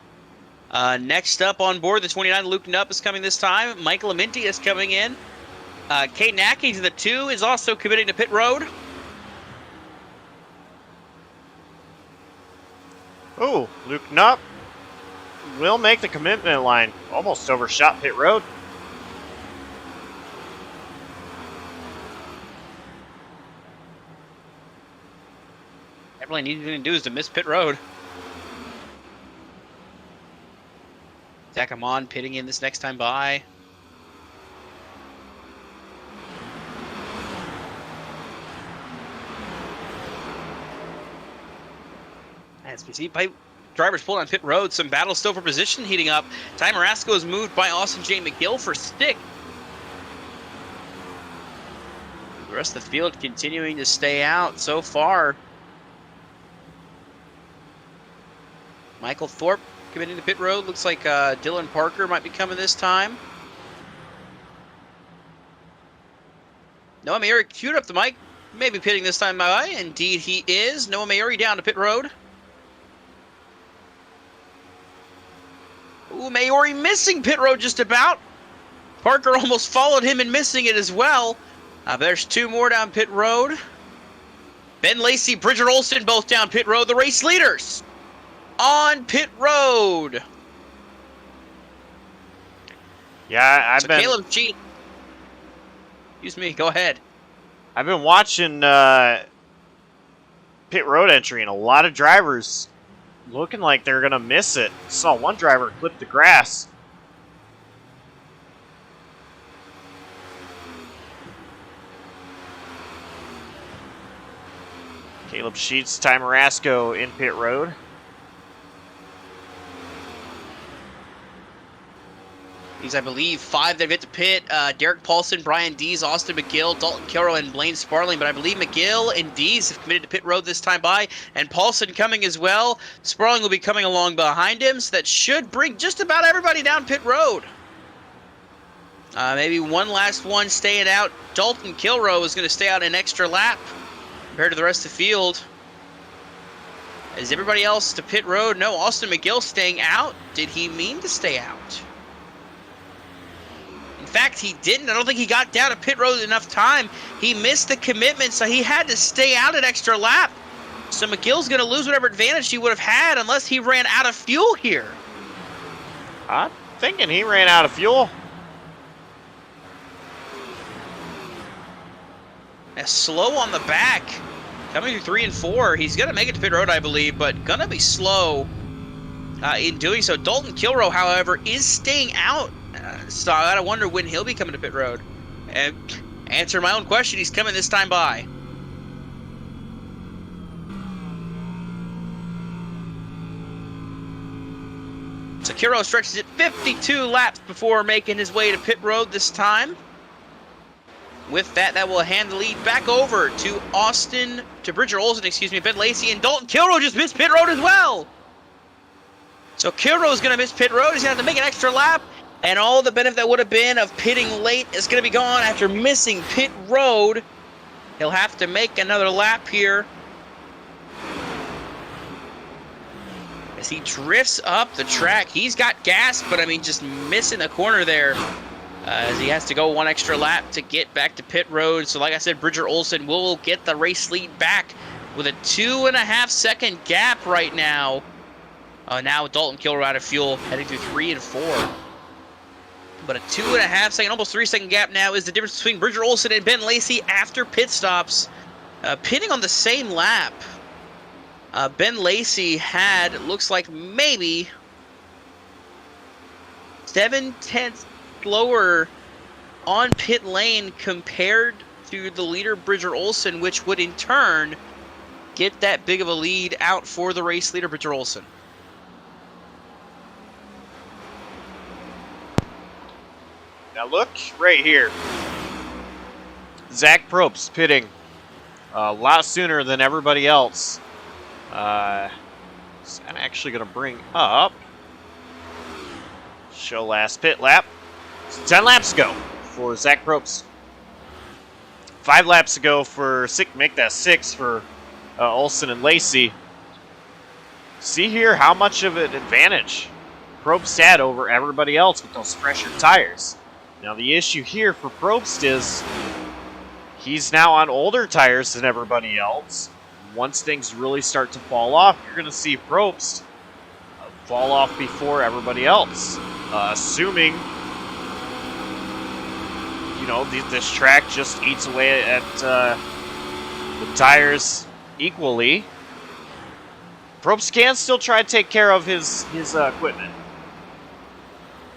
Next up on board, the 29, Luke Nupp is coming this time. Michael Aminti is coming in. Kate Nackey to the 2 is also committing to pit road. Oh, Luke Nupp will make the commitment line. Almost overshot pit road. All he needs to do is to miss pit road. Zach Amon pitting in this next time by. As we see drivers pulling on pit road, some battles still for position heating up. Ty Marasco is moved by Austin J. McGill for stick. The rest of the field continuing to stay out so far. Michael Thorpe committing to pit road. Looks like Dylan Parker might be coming this time. Noah Maori queued up the mic. Maybe pitting this time by. Indeed he is. Noah Maori down to pit road. Ooh, Maori missing pit road just about. Parker almost followed him and missing it as well. There's 2 more down pit road. Ben Lacey, Bridger Olsen both down pit road. The race leaders on pit road. Yeah, I've been. Caleb G. Excuse me. Go ahead. I've been watching pit road entry, and a lot of drivers looking like they're gonna miss it. Saw one driver clip the grass. Caleb Sheets, Ty Marasco in pit road. These, I believe, 5 that have hit the pit. Derek Paulson, Brian Dees, Austin McGill, Dalton Kilrow, and Blaine Sparling. But I believe McGill and Dees have committed to pit road this time by. And Paulson coming as well. Sparling will be coming along behind him. So that should bring just about everybody down pit road. Maybe one last one staying out. Dalton Kilrow is going to stay out an extra lap compared to the rest of the field. Is everybody else to pit road? No, Austin McGill staying out. Did he mean to stay out? In fact, he didn't. I don't think he got down to pit road enough time. He missed the commitment, so he had to stay out an extra lap. So McGill's going to lose whatever advantage he would have had unless he ran out of fuel here. I'm thinking he ran out of fuel. Slow on the back. Coming through 3 and 4. He's going to make it to pit road, I believe, but going to be slow in doing so. Dalton Kilrow, however, is staying out. So I gotta wonder when he'll be coming to pit road. And answer my own question, he's coming this time by. So Kiro stretches it 52 laps before making his way to pit road this time. With that, that will hand the lead back over to Bridger Olsen, excuse me, Ben Lacey, and Dalton Kilrow just missed pit road as well. So Kilrow is going to miss pit road. He's going to have to make an extra lap, and all the benefit that would have been of pitting late is going to be gone after missing pit road. He'll have to make another lap here as he drifts up the track. He's got gas, but I mean, just missing the corner there. As he has to go one extra lap to get back to pit road. So like I said, Bridger Olsen will get the race lead back with a 2.5 second gap right now. Now Dalton Kilrow out of fuel, heading through 3 and 4. But a 2.5 second, almost 3 second gap now is the difference between Bridger Olsen and Ben Lacey after pit stops. Pitting on the same lap. Ben Lacey had, looks like maybe 7/10 slower on pit lane compared to the leader Bridger Olsen, which would in turn get that big of a lead out for the race leader Bridger Olsen. Now look right here. Zach Probst pitting a lot sooner than everybody else. So I'm actually going to bring up show last pit lap. So 10 laps ago for Zach Probst. 5 laps ago for make that 6 for Olsen and Lacey. See here how much of an advantage Probst had over everybody else with those fresher tires. Now the issue here for Probst is he's now on older tires than everybody else. Once things really start to fall off, you're going to see Probst fall off before everybody else. Assuming, you know, this track just eats away at the tires equally. Probst can still try to take care of his equipment.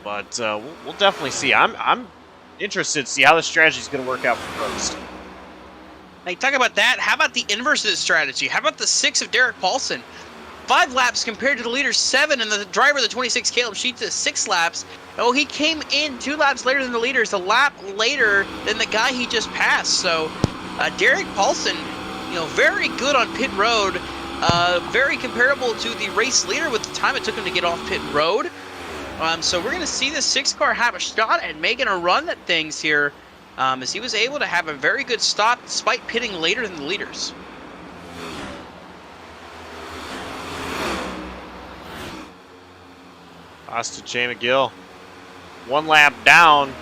But we'll definitely see. I'm interested to see how the strategy is going to work out for Probst. Now, you talk about that. How about the inverse of the strategy? How about the 6 of Derek Paulson? 5 laps compared to the leader's 7, and the driver, the 26, Caleb Sheets, is 6 laps. Oh, he came in 2 laps later than the leaders, a lap later than the guy he just passed. So, Derek Paulson, you know, very good on pit road. Very comparable to the race leader with the time it took him to get off pit road. So we're going to see the 6 car have a shot at making a run at things here, as he was able to have a very good stop despite pitting later than the leaders. Pass to Jay McGill. 1 lap down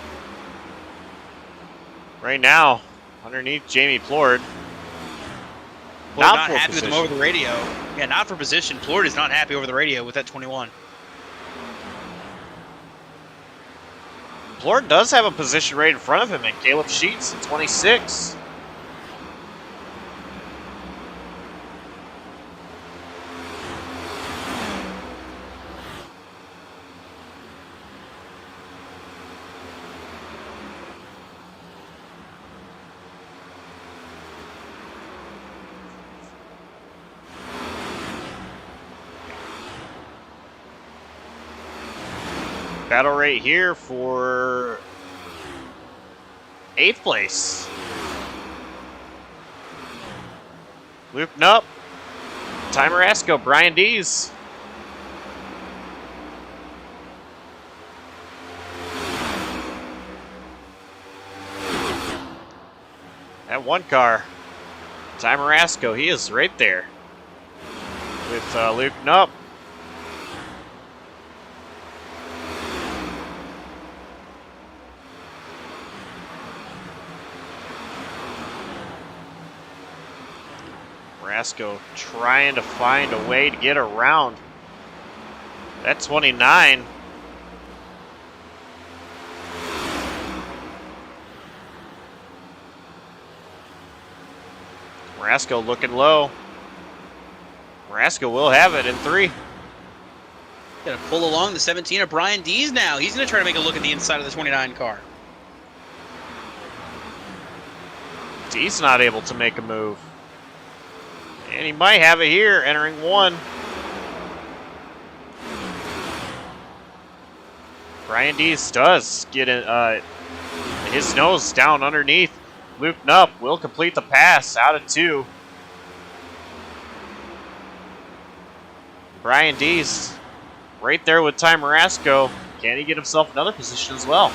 right now underneath Jamie Plord. Not happy with him over the radio. Yeah, not for position. Plord is not happy over the radio with that 21. Plord does have a position right in front of him, and Caleb Sheets at 26. Battle right here for 8th place. Looping up. Timer Asco, Brian Dees. That 1 car. Timer Asco, he is right there. With looping up. Rasco trying to find a way to get around that 29. Rasco looking low. Rasco will have it in 3. Gonna pull along the 17 of Brian Dees now. He's gonna try to make a look at the inside of the 29 car. Dees not able to make a move. And he might have it here, entering 1. Brian Dees does get his nose down underneath. Luke Nupp will complete the pass out of 2. Brian Dees right there with Ty Marasco. Can he get himself another position as well?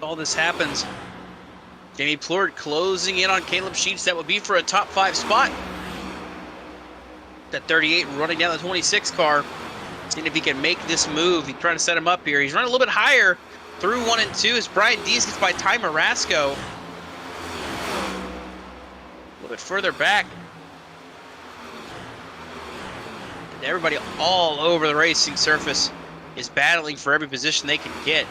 All this happens. Jamie Plord closing in on Caleb Sheets. That would be for a top 5 spot. That 38 running down the 26 car. Seeing if he can make this move. He's trying to set him up here. He's running a little bit higher through 1 and 2 as Brian Dees gets by Ty Marasco. A little bit further back. And everybody all over the racing surface is battling for every position they can get.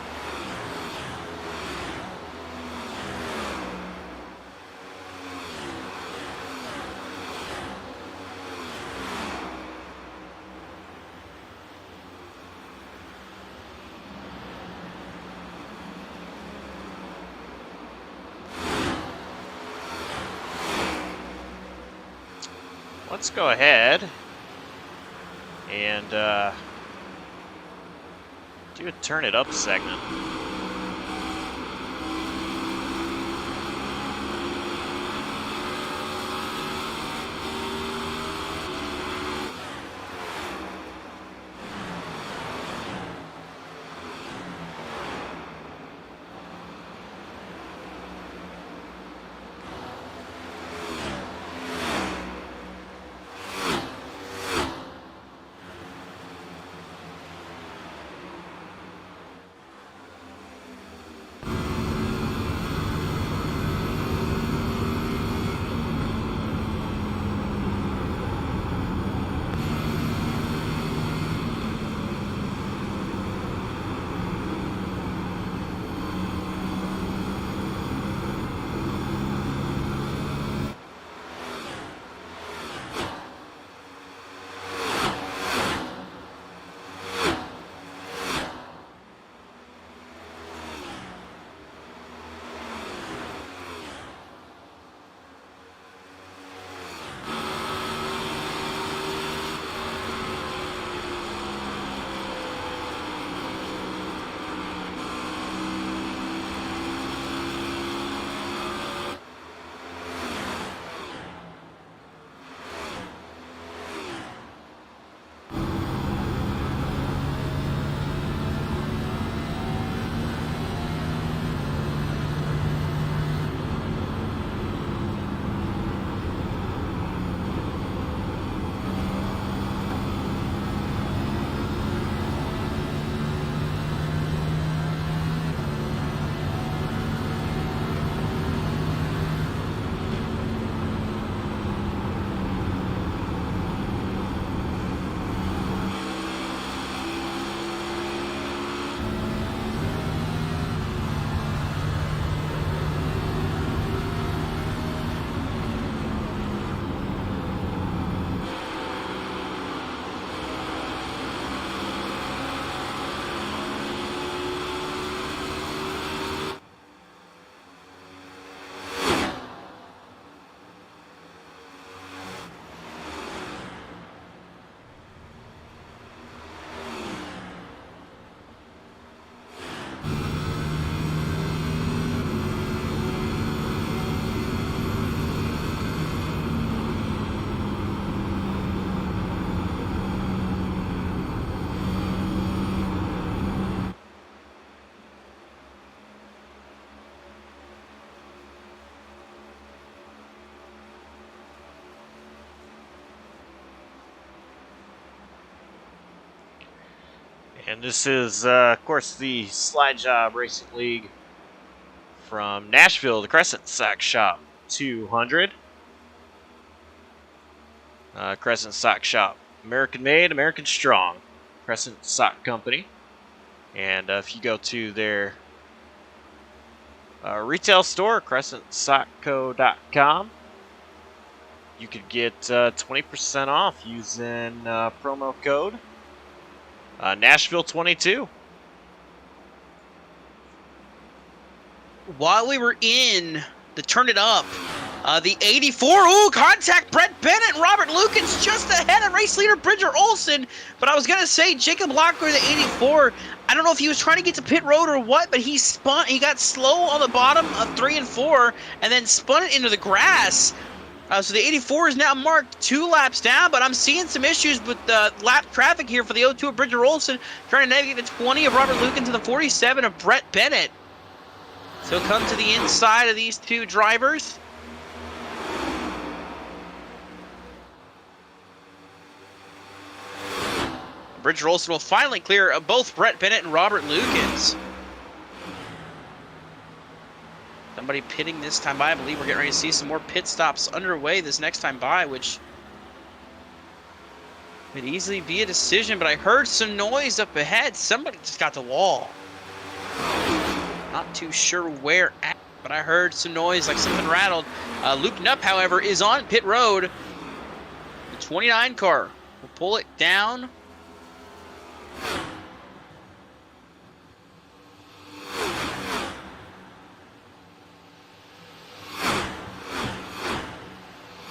Let's go ahead and do a turn it up segment. And this is, of course, the Slide Job Racing League from Nashville, the Crescent Sock Shop 200. Crescent Sock Shop, American made, American strong. Crescent Sock Company. And if you go to their Retail store, crescentsocco.com. You could get 20% off using promo code Nashville 22. While we were in the Turn It Up, the 84, ooh, contact Brett Bennett and Robert Lukens just ahead of race leader Bridger Olson. But I was going to say Jacob Locklear, the 84, I don't know if he was trying to get to pit road or what, but he got slow on the bottom of 3 and 4 and then spun it into the grass. So the 84 is now marked 2 laps down, but I'm seeing some issues with lap traffic here for the 02 of Bridger Olson, trying to navigate the 20 of Robert Lukens and the 47 of Brett Bennett. So come to the inside of these two drivers. Bridger Olson will finally clear both Brett Bennett and Robert Lukens. Somebody pitting this time by. I believe we're getting ready to see some more pit stops underway this next time by, which could easily be a decision, but I heard some noise up ahead. Somebody just got the wall. Not too sure where at, but I heard some noise like something rattled. Luke Knupp, however, is on pit road. The 29 car will pull it down.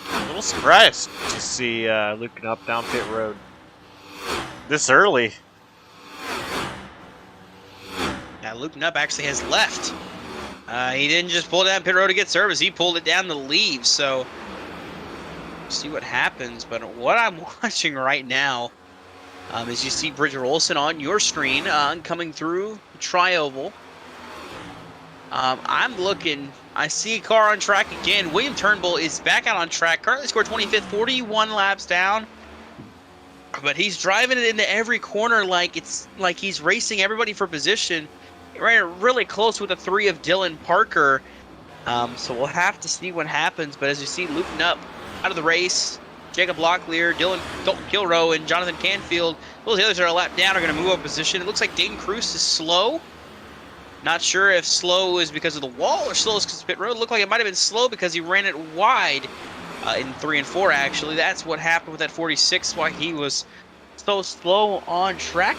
A little surprised to see Luke Knupp down pit road this early. Now Luke Knupp actually has left. He didn't just pull down pit road to get service. He pulled it down to leave. So see what happens. But what I'm watching right now is you see Bridger Olson on your screen coming through the tri-oval. I'm looking. I see a car on track again. William Turnbull is back out on track. Currently scored 25th, 41 laps down. But he's driving it into every corner like it's like he's racing everybody for position. Right, really close with the 3 of Dylan Parker. So we'll have to see what happens. But as you see, Luke Knupp out of the race. Jacob Locklear, Dylan Dalton Kilroe, and Jonathan Canfield. Those others that are a lap down are going to move up position. It looks like Dayton Cruz is slow. Not sure if slow is because of the wall or slow is because of pit road. It looked like it might have been slow because he ran it wide in 3 and 4, actually. That's what happened with that 46, why he was so slow on track.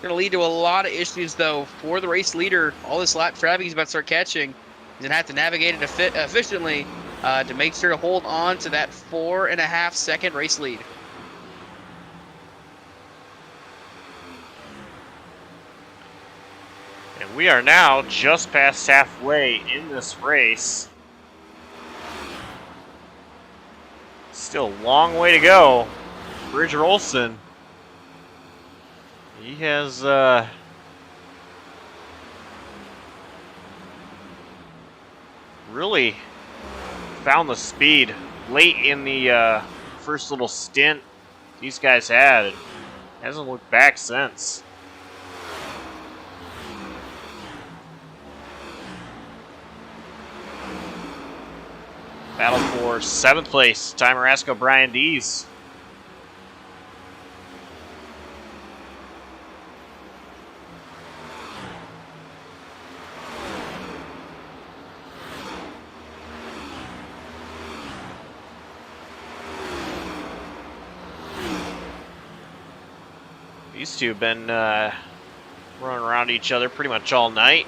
Going to lead to a lot of issues, though, for the race leader. All this lap traffic he's about to start catching. He's going to have to navigate it efficiently to make sure to hold on to that 4.5-second race lead. And we are now just past halfway in this race. Still a long way to go. Bridger Olson. He has really found the speed late in the first little stint these guys had. Hasn't looked back since. Battle for 7th place, Ty Marasco, Brian Dees. These two have been running around each other pretty much all night.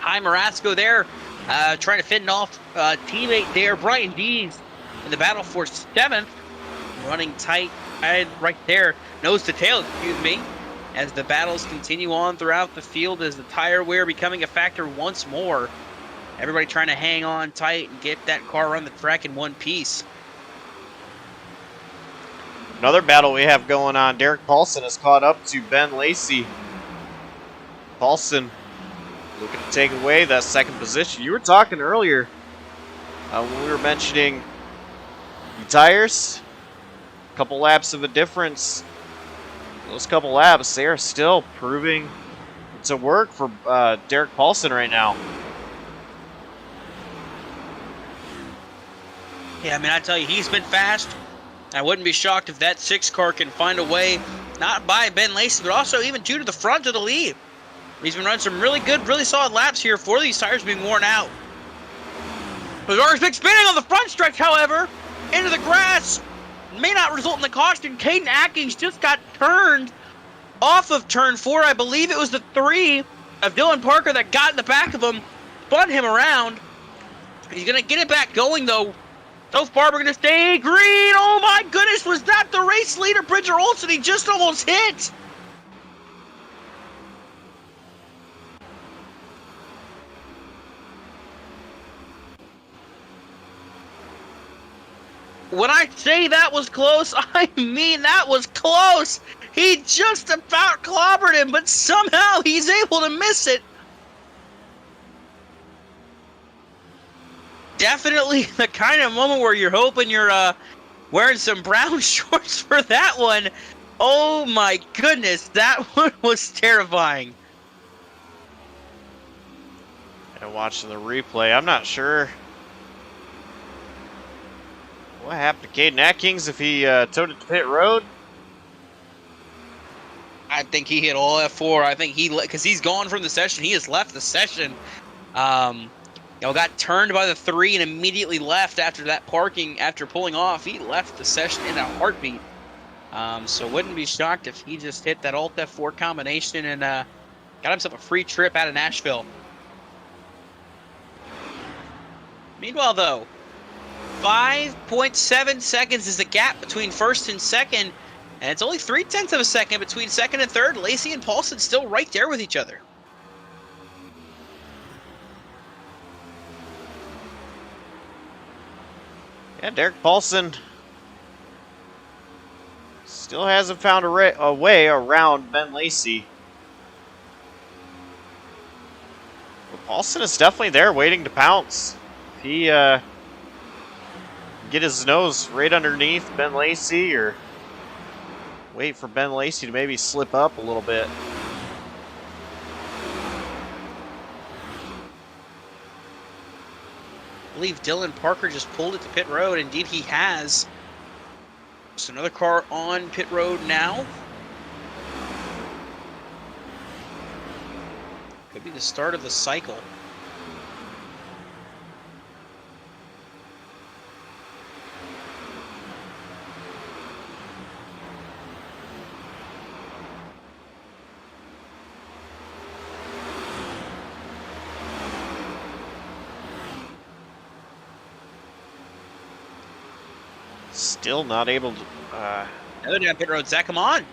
Ty Marasco there, trying to fend off teammate there, Brian Dees, in the battle for 7th. Running tight right there, nose to tail, excuse me, as the battles continue on throughout the field as the tire wear becoming a factor once more. Everybody trying to hang on tight and get that car on the track in one piece. Another battle we have going on. Derek Paulson has caught up to Ben Lacey. Paulson looking to take away that 2nd position. You were talking earlier when we were mentioning the tires. A couple laps of a difference those couple laps, they are still proving to work for Derek Paulson right now. Yeah, I mean, I tell you, he's been fast. I wouldn't be shocked if that 6 car can find a way, not by Ben Lacey, but also even due to the front of the lead. He's been running some really good, really solid laps here for these tires being worn out. Bizarre's big spinning on the front stretch, however, into the grass. May not result in the caution. Caden Atkins just got turned off of turn 4. I believe it was the 3 of Dylan Parker that got in the back of him, spun him around. He's going to get it back going, though. So far, we're going to stay green. Oh, my goodness. Was that the race leader, Bridger Olsen? He just almost hit. When I say that was close, I mean that was close. He just about clobbered him, but somehow he's able to miss it. Definitely the kind of moment where you're hoping you're wearing some brown shorts for that one. Oh my goodness, that one was terrifying. And watching the replay, I'm not sure what happened to Caden Atkins, if he towed it to pit road. I think he hit all F4. I think because he's gone from the session. He has left the session. Got turned by the 3 and immediately left after that parking. After pulling off, he left the session in a heartbeat. So wouldn't be shocked if he just hit that Alt F4 combination and got himself a free trip out of Nashville. Meanwhile, though, 5.7 seconds is the gap between first and second, and it's only 0.3 of a second between second and third. Lacey and Paulson still right there with each other. Yeah, Derek Paulson still hasn't found a way around Ben Lacey. But Paulson is definitely there waiting to pounce. If he get his nose right underneath Ben Lacey, or wait for Ben Lacey to maybe slip up a little bit. I believe Dylan Parker just pulled it to pit road. Indeed, he has. So another car on pit road now. Could be the start of the cycle. Still not able to. Another down pit road. Zach, come on.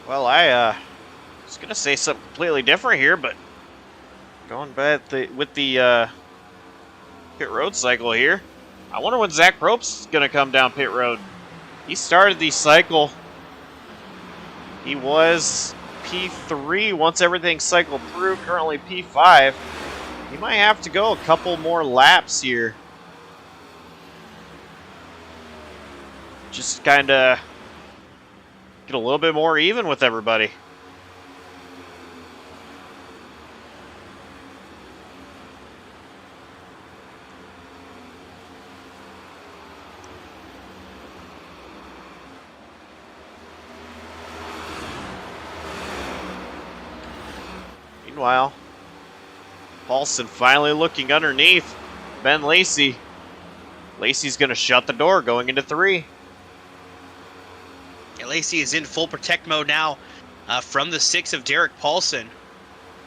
Well, I was gonna say something completely different here, but going back with the pit road cycle here, I wonder when Zach Ropes is gonna come down pit road. He started the cycle. He was P3 once everything cycled through, currently P5. He might have to go a couple more laps here. Just kind of get a little bit more even with everybody. Meanwhile, Paulson finally looking underneath Ben Lacey. Lacey's going to shut the door going into 3. Yeah, Lacey is in full protect mode now from the 6 of Derek Paulson.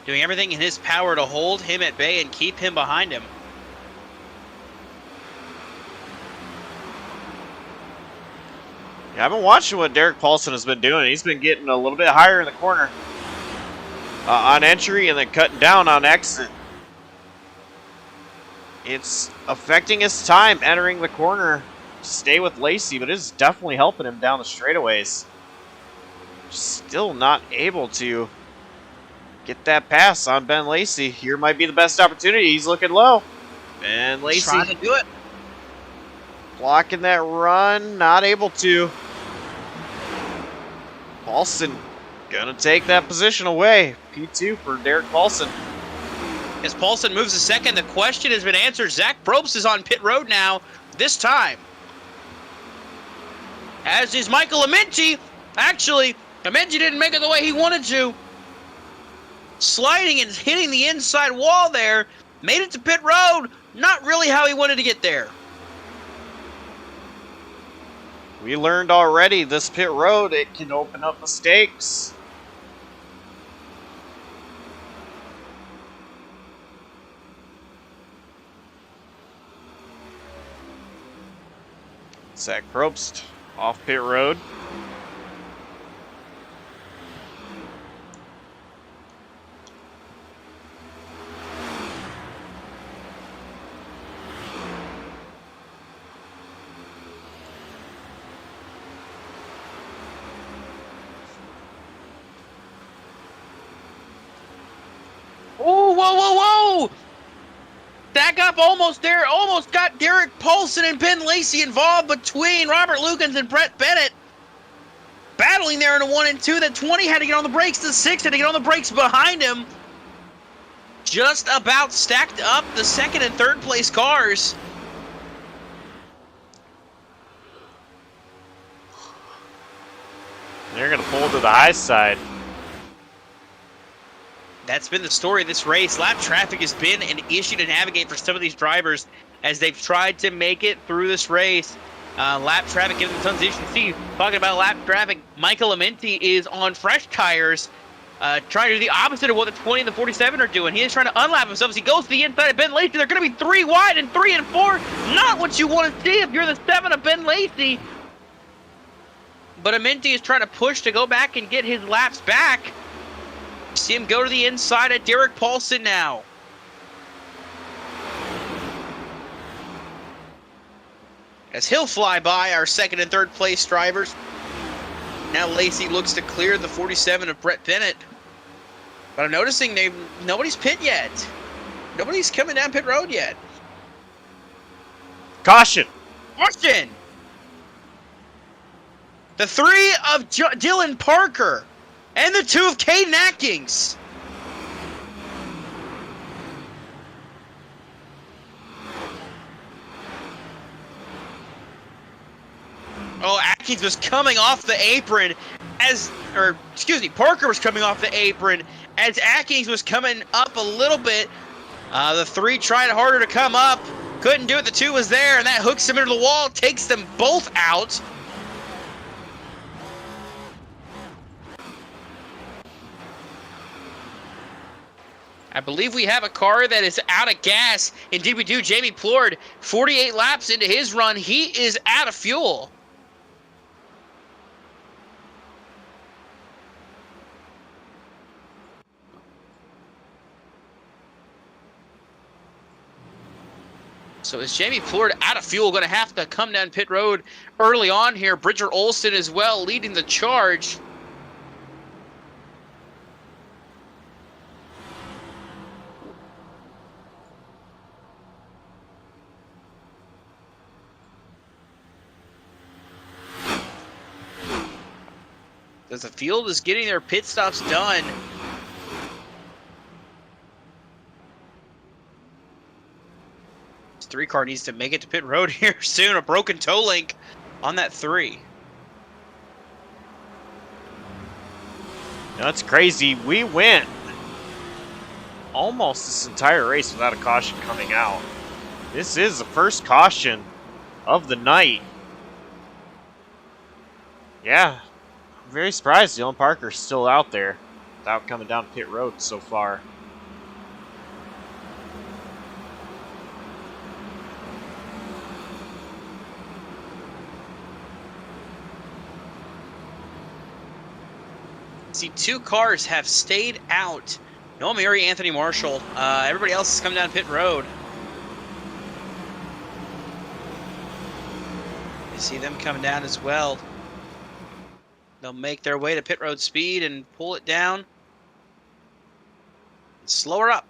Doing everything in his power to hold him at bay and keep him behind him. Yeah, I've been watching what Derek Paulson has been doing. He's been getting a little bit higher in the corner on entry and then cutting down on exit. It's affecting his time entering the corner to stay with Lacey, but it's definitely helping him down the straightaways. Still not able to get that pass on Ben Lacey. Here might be the best opportunity. He's looking low. And He's Lacey trying to do it. blocking that run, not able to. Paulson gonna take that position away. P2 for Derek Paulson. As Paulson moves to second, the question has been answered. Zach Probst is on pit road now, this time. As is Michael Amenti. Actually, Amenti didn't make it the way he wanted to. Sliding and hitting the inside wall there. Made it to pit road. Not really how he wanted to get there. We learned already this pit road, it can open up mistakes. Zach Probst off pit road. Oh, whoa, whoa, whoa! Stack up almost there. Almost got Derek Paulson and Ben Lacey involved between Robert Lukens and Brett Bennett. Battling there in a 1 and 2. That 20 had to get on the brakes. The 6 had to get on the brakes behind him. Just about stacked up the second and third place cars. They're going to pull to the high side. That's been the story of this race. Lap traffic has been an issue to navigate for some of these drivers as they've tried to make it through this race. Lap traffic giving them tons of issues. See, talking about lap traffic, Michael Amenti is on fresh tires, trying to do the opposite of what the 20 and the 47 are doing. He is trying to unlap himself as he goes to the inside of Ben Lacey. They're going to be 3 wide and 3 and 4. Not what you want to see if you're the 7 of Ben Lacey. But Amenti is trying to push to go back and get his laps back. See him go to the inside at Derek Paulson now. As he'll fly by our second and third place drivers. Now Lacey looks to clear the 47 of Brett Bennett. But I'm noticing nobody's pit yet. Nobody's coming down pit road yet. Caution! Caution! The 3 of Dylan Parker. And the 2 of Caden Atkins. Oh, Atkins was coming off the apron Parker was coming off the apron as Atkins was coming up a little bit. The 3 tried harder to come up. Couldn't do it. The 2 was there, and that hooks him into the wall, takes them both out. I believe we have a car that is out of gas. Indeed we do. Jamie Plord, 48 laps into his run. He is out of fuel. So is Jamie Plord out of fuel? Going to have to come down pit road early on here. Bridger Olson as well leading the charge. As the field is getting their pit stops done. This 3 car needs to make it to pit road here soon. A broken toe link on that 3. That's crazy. We went almost this entire race without a caution coming out. This is the first caution of the night. Yeah. I'm very surprised Dylan Parker's still out there without coming down pit road so far. See, 2 cars have stayed out. Noah Murray, Anthony Marshall. Everybody else has come down pit road. You see them coming down as well. They'll make their way to pit road speed and pull it down. Slow her up.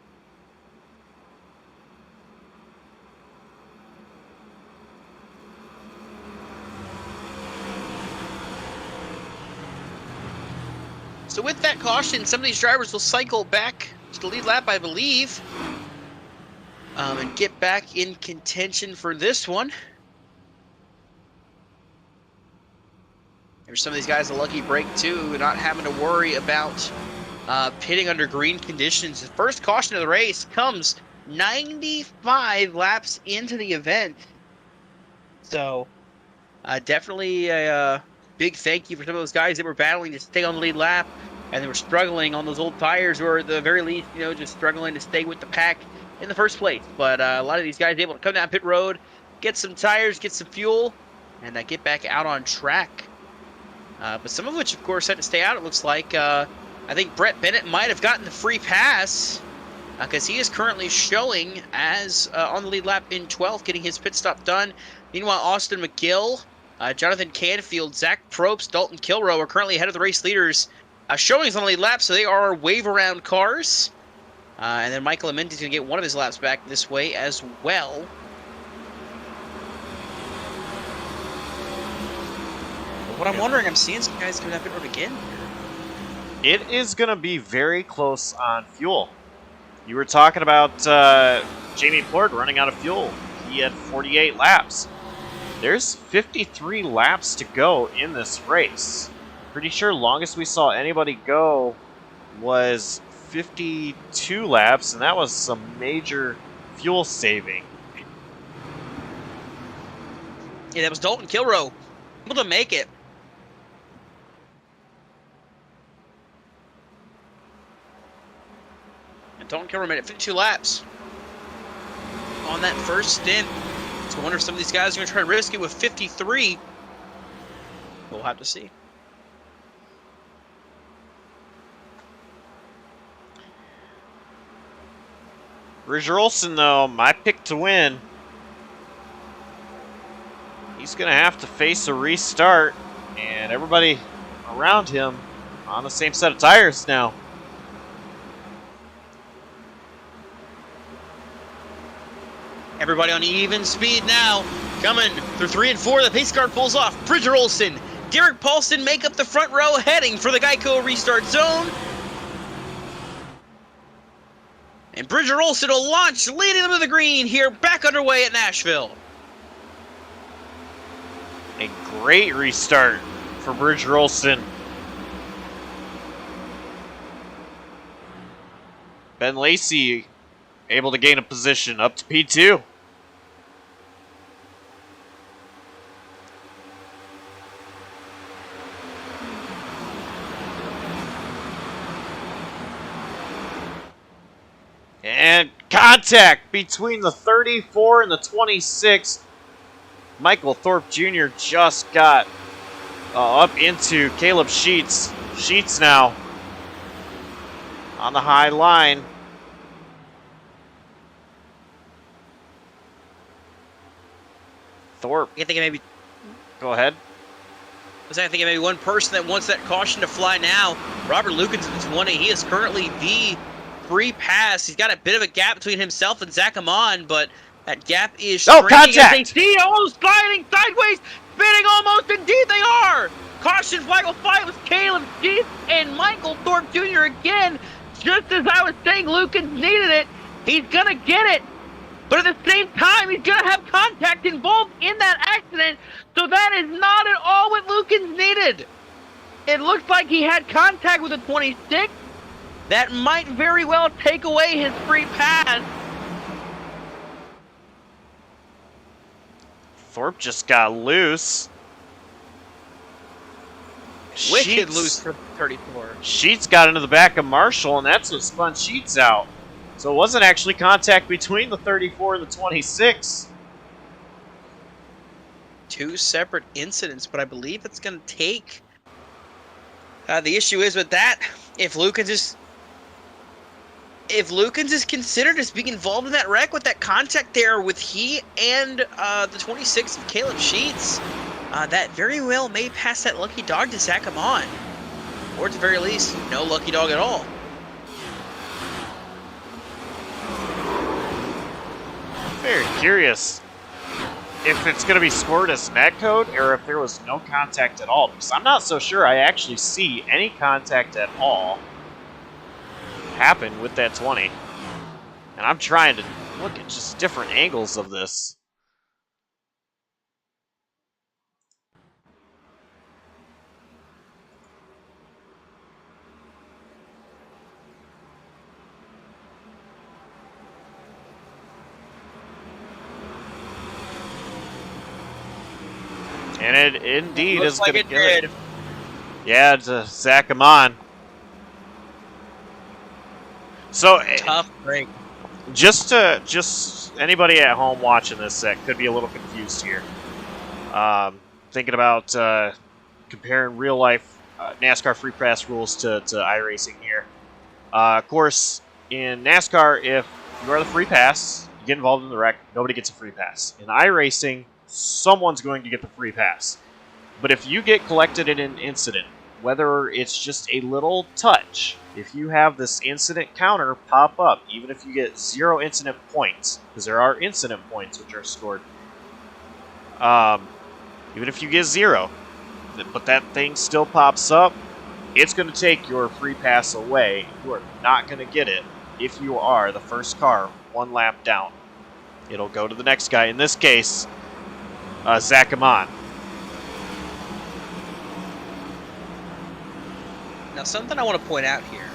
So with that caution, some of these drivers will cycle back to the lead lap, I believe, and get back in contention for this one. There's some of these guys a lucky break too, not having to worry about pitting under green conditions. The first caution of the race comes 95 laps into the event. So definitely a big thank you for some of those guys that were battling to stay on the lead lap, and they were struggling on those old tires, or at the very least, you know, just struggling to stay with the pack in the first place. But a lot of these guys able to come down pit road, get some tires, get some fuel, and get back out on track. But some of which, of course, had to stay out, it looks like. I think Brett Bennett might have gotten the free pass, because he is currently showing as on the lead lap in 12th, getting his pit stop done. Meanwhile, Austin McGill, Jonathan Canfield, Zach Probst, Dalton Kilrow are currently ahead of the race leaders. Showing is on the lead lap, so they are wave-around cars. And then Michael Amendi is going to get one of his laps back this way as well. But what I'm wondering, I'm seeing some guys coming up pit road again. It is going to be very close on fuel. You were talking about Jamie Ford running out of fuel. He had 48 laps. There's 53 laps to go in this race. Pretty sure longest we saw anybody go was 52 laps, and that was some major fuel saving. Yeah, that was Dalton Kilrow. Able to make it. And Dalton Kilrow made it 52 laps on that first stint. So I wonder if some of these guys are going to try to risk it with 53. We'll have to see. Bridger Olsen, though, my pick to win. He's going to have to face a restart, and everybody around him on the same set of tires now. Everybody on even speed now. Coming through 3 and 4. The pace car pulls off. Bridger Olsen, Derek Paulson make up the front row, heading for the Geico restart zone. And Bridger Olsen will launch, leading them to the green here, back underway at Nashville. A great restart for Bridger Olsen. Ben Lacey able to gain a position up to P2. And contact between the 34 and the 26. Michael Thorpe Jr. just got up into Caleb Sheets. Sheets now on the high line. Thorpe. I think maybe. Go ahead. I was thinking maybe one person that wants that caution to fly now. Robert Lukinson's one. He is currently the free pass. He's got a bit of a gap between himself and Zach Amon, but that gap is shrinking. Contact! As they see almost sliding sideways, spinning almost. Indeed, they are. Caution flag will fly with Caleb Sheets and Michael Thorpe Jr. again. Just as I was saying, Lukens needed it. He's gonna get it. But at the same time, he's going to have contact involved in that accident. So that is not at all what Lukens needed. It looks like he had contact with the 26. That might very well take away his free pass. Thorpe just got loose. Wicked loose for 34. Sheets got into the back of Marshall, and that's what spun Sheets out. So it wasn't actually contact between the 34 and the 26. Two separate incidents, but I believe it's going to take. The issue is with that, if Lukens is considered as being involved in that wreck with that contact there with he and the 26 of Caleb Sheets, that very well may pass that lucky dog to Zach Amon. Or at the very least, no lucky dog at all. Very curious. if it's going to be scored as net code or if there was no contact at all, because I'm not so sure I actually see any contact at all happen with that 20. And I'm trying to look at just different angles of this. And it indeed is going to get it. Yeah, to Zach Amon. So tough break. Just anybody at home watching this that could be a little confused here. Thinking about comparing real life NASCAR free pass rules to iRacing here. Of course, in NASCAR, if you are the free pass, you get involved in the wreck, nobody gets a free pass. In iRacing, someone's going to get the free pass. But if you get collected in an incident, whether it's just a little touch, if you have this incident counter pop up, even if you get 0 incident points, because there are incident points which are scored, even if you get 0, but that thing still pops up, it's going to take your free pass away. You are not going to get it if you are the first car 1 lap down. It'll go to the next guy. In this case, Zach Amon. Now, something I want to point out here.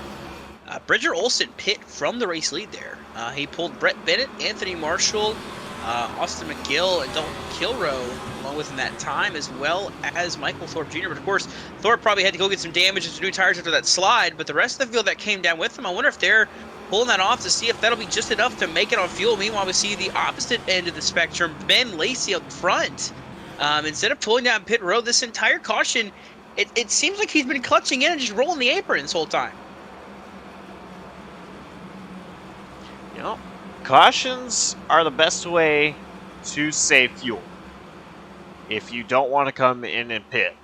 Bridger Olson pit from the race lead there. He pulled Brett Bennett, Anthony Marshall, Austin McGill, and Dalton Kilroe along with him that time, as well as Michael Thorpe Jr. But, of course, Thorpe probably had to go get some damage and some new tires after that slide. But the rest of the field that came down with him, I wonder if they're pulling that off to see if that'll be just enough to make it on fuel. Meanwhile, we see the opposite end of the spectrum, Ben Lacey up front. Instead of pulling down pit road, this entire caution, it seems like he's been clutching in and just rolling the apron this whole time. You know, cautions are the best way to save fuel if you don't want to come in and pit.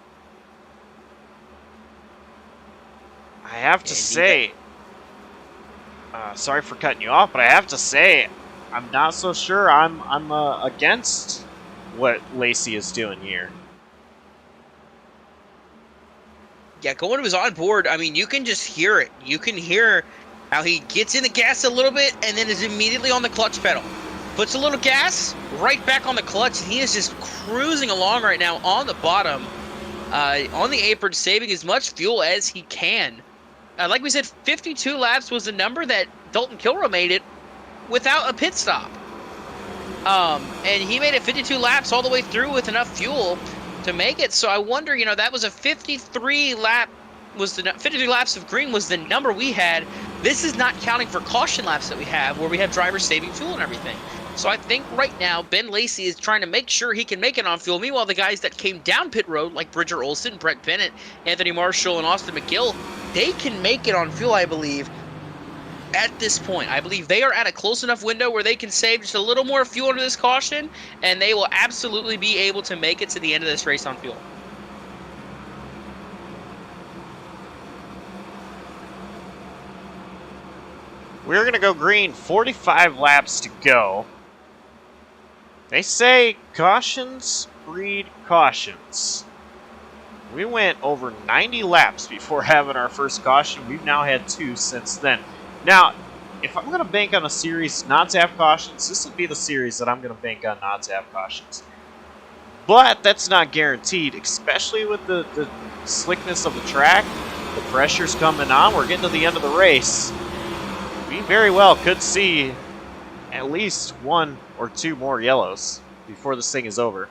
I have to say, sorry for cutting you off, but I have to say, I'm not so sure I'm against what Lacey is doing here. Yeah, going to his onboard, I mean, you can just hear it. You can hear how he gets in the gas a little bit and then is immediately on the clutch pedal. Puts a little gas, right back on the clutch, and he is just cruising along right now on the bottom, on the apron, saving as much fuel as he can. Like we said, 52 laps was the number that Dalton Kilroe made it without a pit stop. And he made it 52 laps all the way through with enough fuel to make it. So I wonder, you know, that was a 53 laps of green was the number we had. This is not counting for caution laps that we have, where we have drivers saving fuel and everything. So I think right now Ben Lacey is trying to make sure he can make it on fuel. Meanwhile, the guys that came down pit road, like Bridger Olson, Brett Bennett, Anthony Marshall, and Austin McGill, they can make it on fuel, I believe, at this point. I believe they are at a close enough window where they can save just a little more fuel under this caution, and they will absolutely be able to make it to the end of this race on fuel. We're going to go green, 45 laps to go. They say cautions breed cautions. We went over 90 laps before having our first caution. We've now had 2 since then. Now, if I'm going to bank on a series not to have cautions, this would be the series that I'm going to bank on not to have cautions. But that's not guaranteed, especially with the slickness of the track. The pressure's coming on. We're getting to the end of the race. We very well could see at least 1 or 2 more yellows before this thing is over.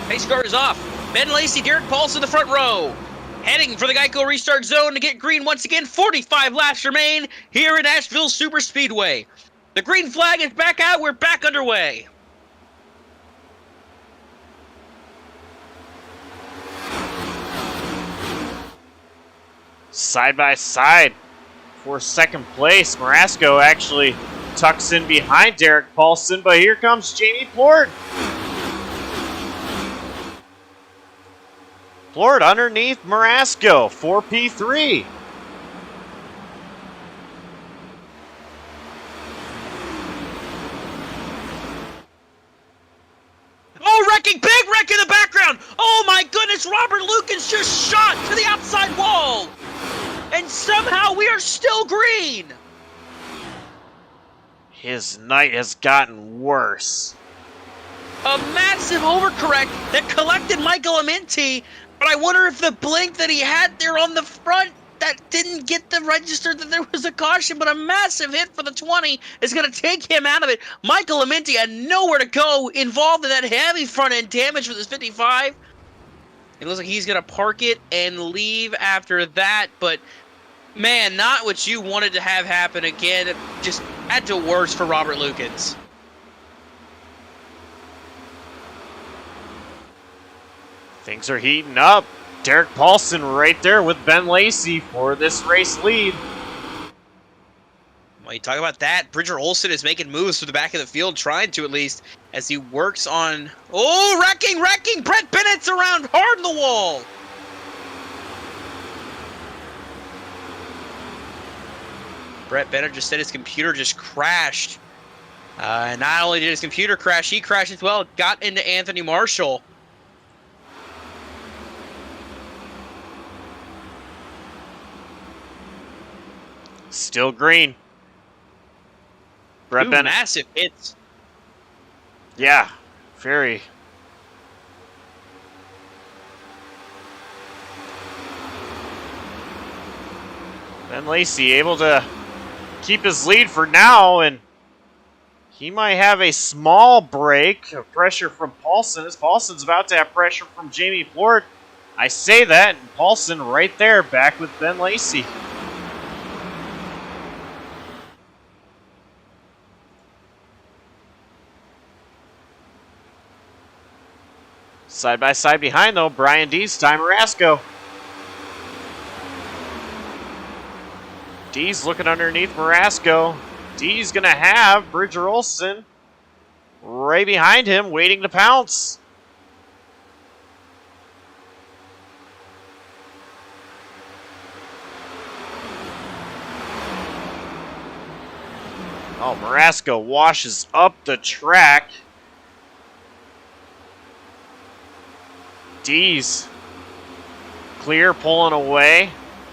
Pace car is off. Ben Lacey, Derek Paulson in the front row. Heading for the Geico restart zone to get green once again. 45 laps remain here at Nashville SuperSpeedway. The green flag is back out. We're back underway. Side by side for second place. Marasco actually tucks in behind Derek Paulson, but here comes Jamie Plord. Plord underneath Marasco for P3. wrecking, big wreck in the background. Oh my goodness, Robert Lukens just shot to the outside wall. And somehow we are still green. His night has gotten worse. A massive overcorrect that collected Michael Amenti, but I wonder if the blink that he had there on the front that didn't get the register that there was a caution, but a massive hit for the 20 is going to take him out of it. Michael Amenti had nowhere to go, involved in that heavy front-end damage with his 55. It looks like he's going to park it and leave after that, but man, not what you wanted to have happen again. It just had to worse for Robert Lukens. Things are heating up. Derek Paulson right there with Ben Lacey for this race lead. Well, you talk about that. Bridger Olson is making moves to the back of the field, trying to at least, as he works on... Oh, wrecking! Brett Bennett's around hard in the wall. Brett Bennett just said his computer just crashed. Not only did his computer crash, he crashed as well. Got into Anthony Marshall. Still green. Brett Bennett. Massive hits. Yeah, very. Ben Lacey able to keep his lead for now, and he might have a small break of pressure from Paulson, as Paulson's about to have pressure from Jamie Ford. I say that, and Paulson right there back with Ben Lacey. Side by side behind, though, Brian Dees, Ty Marasco. Dees looking underneath Marasco. Dees going to have Bridger Olson right behind him, waiting to pounce. Oh, Marasco washes up the track. Dees clear, pulling away.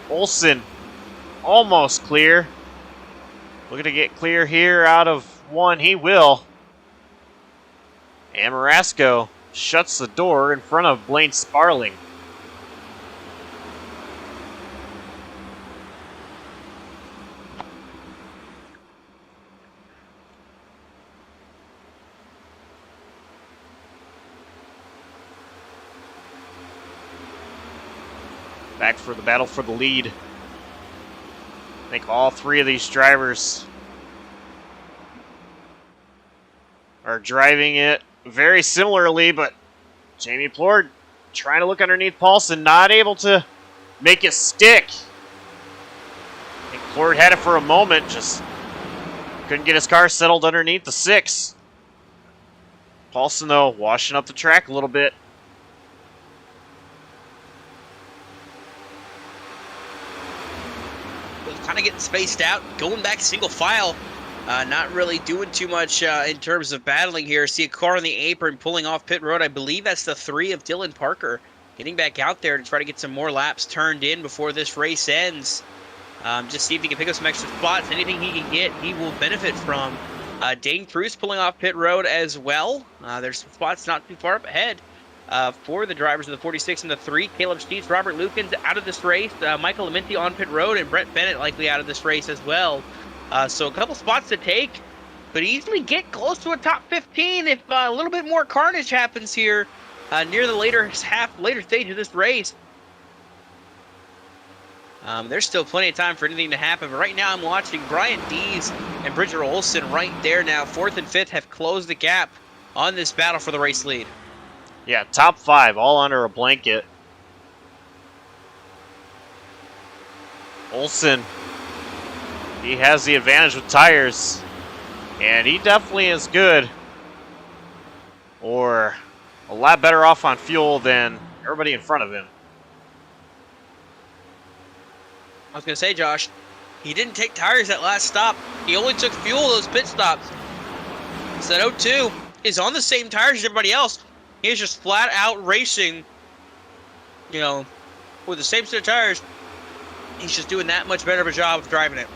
Olson almost clear. Looking to get clear here out of one. He will. And Marasco shuts the door in front of Blaine Sparling. Back for the battle for the lead. I think all three of these drivers are driving it very similarly, but Jamie Plord trying to look underneath Paulson, not able to make it stick. I think Plord had it for a moment, just couldn't get his car settled underneath the 6. Paulson, though, washing up the track a little bit. Kind of getting spaced out, going back single file, not really doing too much in terms of battling here. See a car on the apron pulling off pit road. I believe that's the 3 of Dylan Parker getting back out there to try to get some more laps turned in before this race ends. Just see if he can pick up some extra spots. Anything he can get, he will benefit from. Dane Cruz pulling off pit road as well. There's some spots not too far up ahead. For the drivers of the 46 and the 3, Caleb Steeds, Robert Lukens out of this race, Michael Amenti on pit road, and Brett Bennett likely out of this race as well. So a couple spots to take, but easily get close to a top 15 if a little bit more carnage happens here near the later stage of this race. There's still plenty of time for anything to happen, but right now I'm watching Brian Dees and Bridger Olson right there now. 4th and 5th have closed the gap on this battle for the race lead. Yeah, top 5, all under a blanket. Olson, he has the advantage with tires, and he definitely is good, or a lot better off on fuel than everybody in front of him. I was going to say, Josh, he didn't take tires that last stop. He only took fuel those pit stops. So that 02 is on the same tires as everybody else. He is just flat out racing, you know, with the same set of tires. He's just doing that much better of a job of driving it.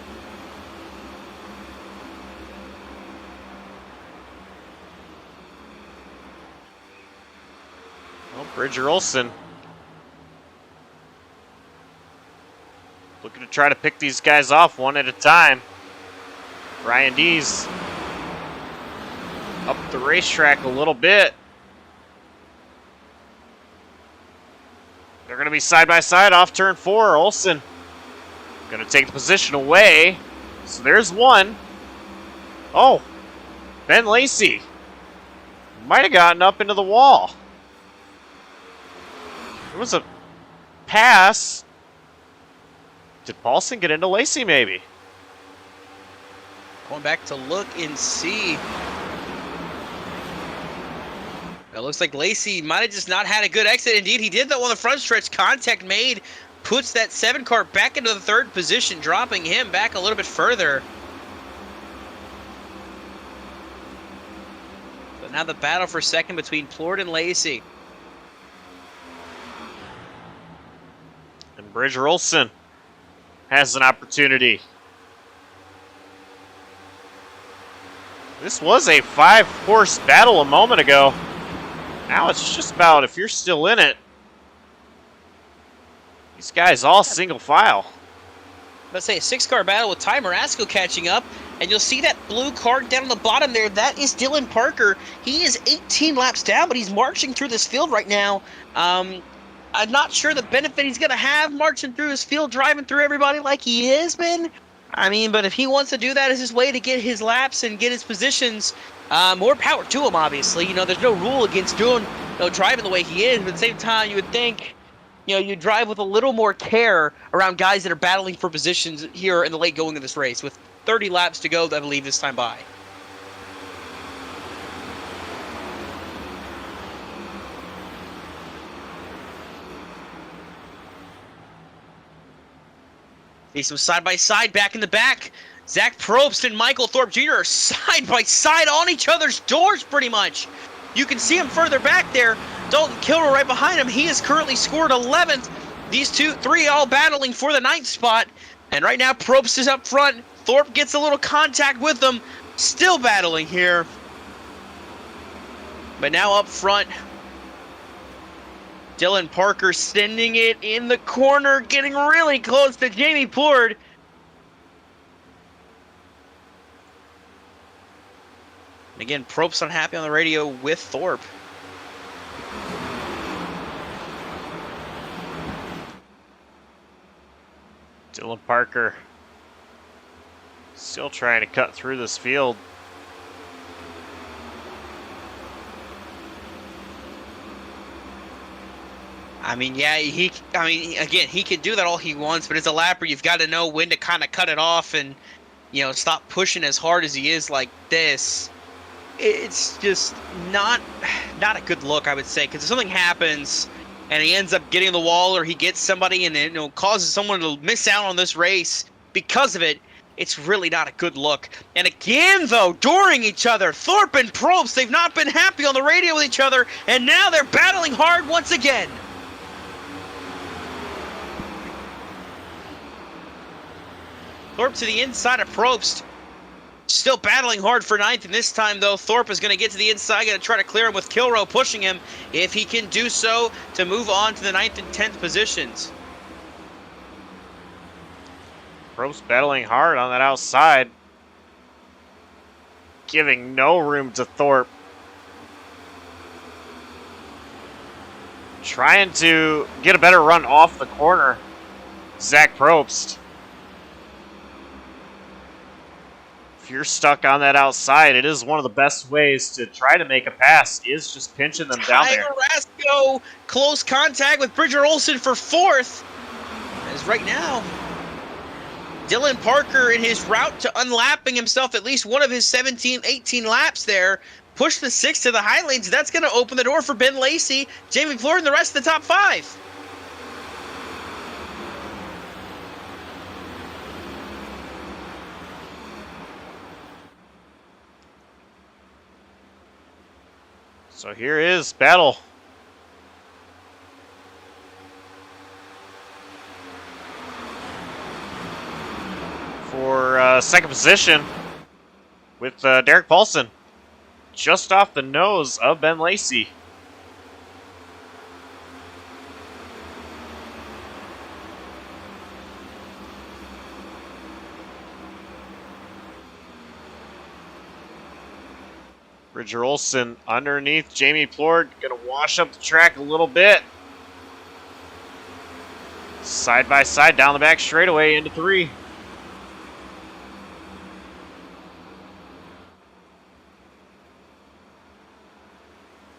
Well, Bridger Olson looking to try to pick these guys off one at a time. Ryan Dees up the racetrack a little bit. They're going to be side by side off turn 4. Olson going to take the position away. So there's one. Oh, Ben Lacey might have gotten up into the wall. There was a pass. Did Paulson get into Lacey maybe? Going back to look and see. It looks like Lacey might have just not had a good exit. Indeed, he did that on the front stretch. Contact made. Puts that 7 car back into the 3rd position, dropping him back a little bit further. So now the battle for second between Plord and Lacey. And Bridger Olson has an opportunity. This was a 5-horse battle a moment ago. Now it's just about if you're still in it. These guys all single file. Let's say a 6-car battle with Ty Marasco catching up. And you'll see that blue car down on the bottom there. That is Dylan Parker. He is 18 laps down, but he's marching through this field right now. I'm not sure the benefit he's going to have marching through his field, driving through everybody like he has been. I mean, but if he wants to do that as his way to get his laps and get his positions, more power to him, obviously. You know, there's no rule against doing, driving the way he is. But at the same time, you would think, you drive with a little more care around guys that are battling for positions here in the late going of this race. With 30 laps to go, I believe, this time by. See some side-by-side back in the back. Zach Probst and Michael Thorpe Jr. are side-by-side on each other's doors, pretty much. You can see him further back there. Dalton Kilroy right behind him. He has currently scored 11th. These 3 all battling for the 9th spot. And right now, Probst is up front. Thorpe gets a little contact with them. Still battling here. But now up front, Dylan Parker sending it in the corner, getting really close to Jamie Plord. Again, Probst unhappy on the radio with Thorpe. Dylan Parker still trying to cut through this field. I mean, yeah, again, he can do that all he wants, but as a lapper, you've got to know when to kind of cut it off and, stop pushing as hard as he is like this. It's just not a good look, I would say, because if something happens and he ends up getting the wall or he gets somebody and it causes someone to miss out on this race because of it, it's really not a good look. And again, though, during each other, Thorpe and Probst, they've not been happy on the radio with each other, and now they're battling hard once again. Thorpe to the inside of Probst. Still battling hard for 9th, and this time, though, Thorpe is going to get to the inside, going to try to clear him with Kilroy pushing him, if he can do so, to move on to the 9th and 10th positions. Probst battling hard on that outside, giving no room to Thorpe. Trying to get a better run off the corner, Zach Probst. If you're stuck on that outside, it is one of the best ways to try to make a pass, is just pinching them down there. Rasco, close contact with Bridger Olson for 4th. As right now, Dylan Parker, in his route to unlapping himself at least one of his 17, 18 laps there, pushed the 6 to the high lanes. That's going to open the door for Ben Lacey, Jamie Plord, and the rest of the top 5. So here is battle. For second position with Derek Paulson just off the nose of Ben Lacey. Bridger Olson underneath Jamie Plord, gonna wash up the track a little bit. Side by side down the back straightaway into 3.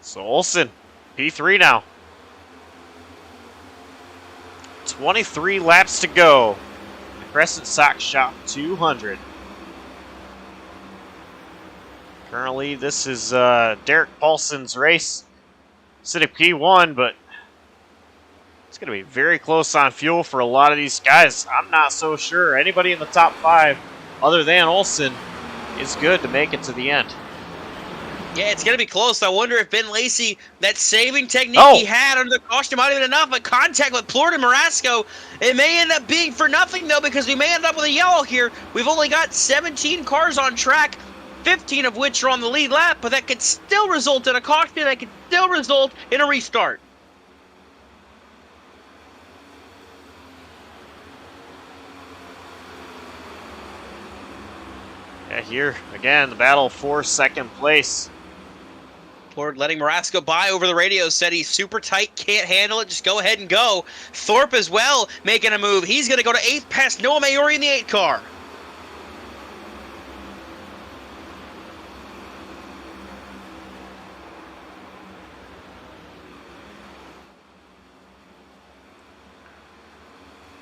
So Olson, P3 now. 23 laps to go. The Crescent Sock Shop 200. Currently, this is Derek Paulson's race. Sitting P1, but it's going to be very close on fuel for a lot of these guys. I'm not so sure anybody in the top 5, other than Olson, is good to make it to the end. Yeah, it's going to be close. I wonder if Ben Lacey, that saving technique he had under the caution might have been enough, but contact with Plord and Marasco, it may end up being for nothing, though, because we may end up with a yellow here. We've only got 17 cars on track, 15 of which are on the lead lap, but that could still result in a caution. That could still result in a restart. Yeah, here, again, the battle for second place. Plord letting Marasco by over the radio, said he's super tight, can't handle it, just go ahead and go. Thorpe as well making a move. He's going to go to 8th past Noah Maori in the 8 car.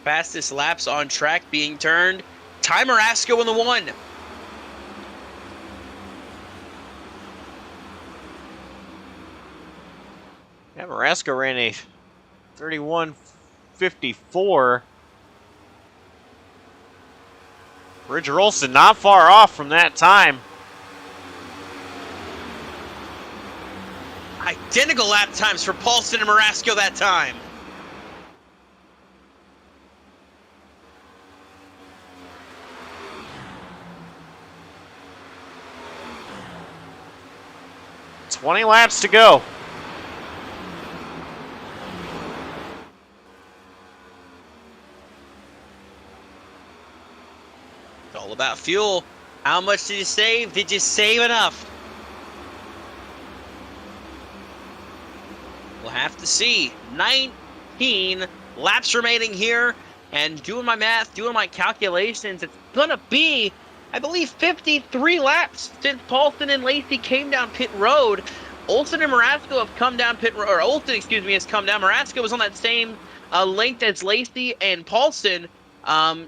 Fastest laps on track being turned. Ty Marasco in the 1. Yeah, Marasco ran a 31.54. Bridger Olson not far off from that time. Identical lap times for Paulson and Marasco that time. $20 laps to go. It's all about fuel. How much did you save? Did you save enough? We'll have to see. 19 laps remaining here. And doing my math, doing my calculations, it's going to be, I believe, 53 laps since Paulson and Lacey came down pit road. Olson and Marasco have come down pit road, or Olson, excuse me, has come down. Marasco was on that same length as Lacey and Paulson.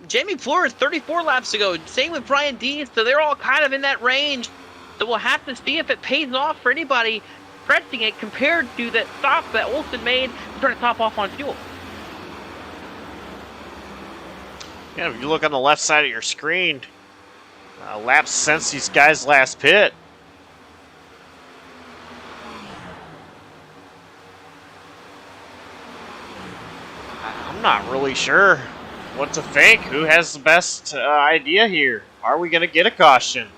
Jamie Plord 34 laps ago. Same with Brian Dees, so they're all kind of in that range. So we'll have to see if it pays off for anybody stretching it compared to that stop that Olson made to turn the top off on fuel. Yeah, if you look on the left side of your screen, laps since these guys last pit. I'm not really sure what to think. Who has the best idea here? Are we going to get a caution?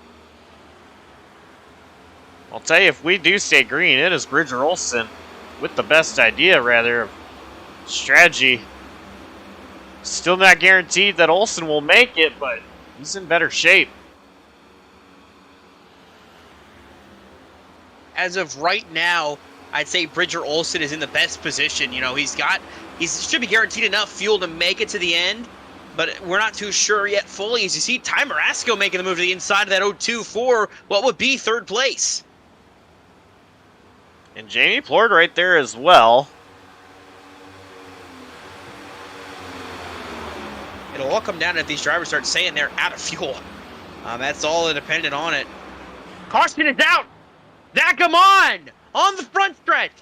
I'll tell you, if we do stay green, it is Bridger Olson with the best idea, rather, of strategy. Still not guaranteed that Olson will make it, but he's in better shape. As of right now, I'd say Bridger Olson is in the best position. You know, he should be guaranteed enough fuel to make it to the end, but we're not too sure yet fully. As you see, Ty Marasco making the move to the inside of that 0-2 for what would be third place. And Jamie Plord right there as well. It'll all come down if these drivers start saying they're out of fuel. That's all dependent on it. Caution is out! Zakamon on the front stretch,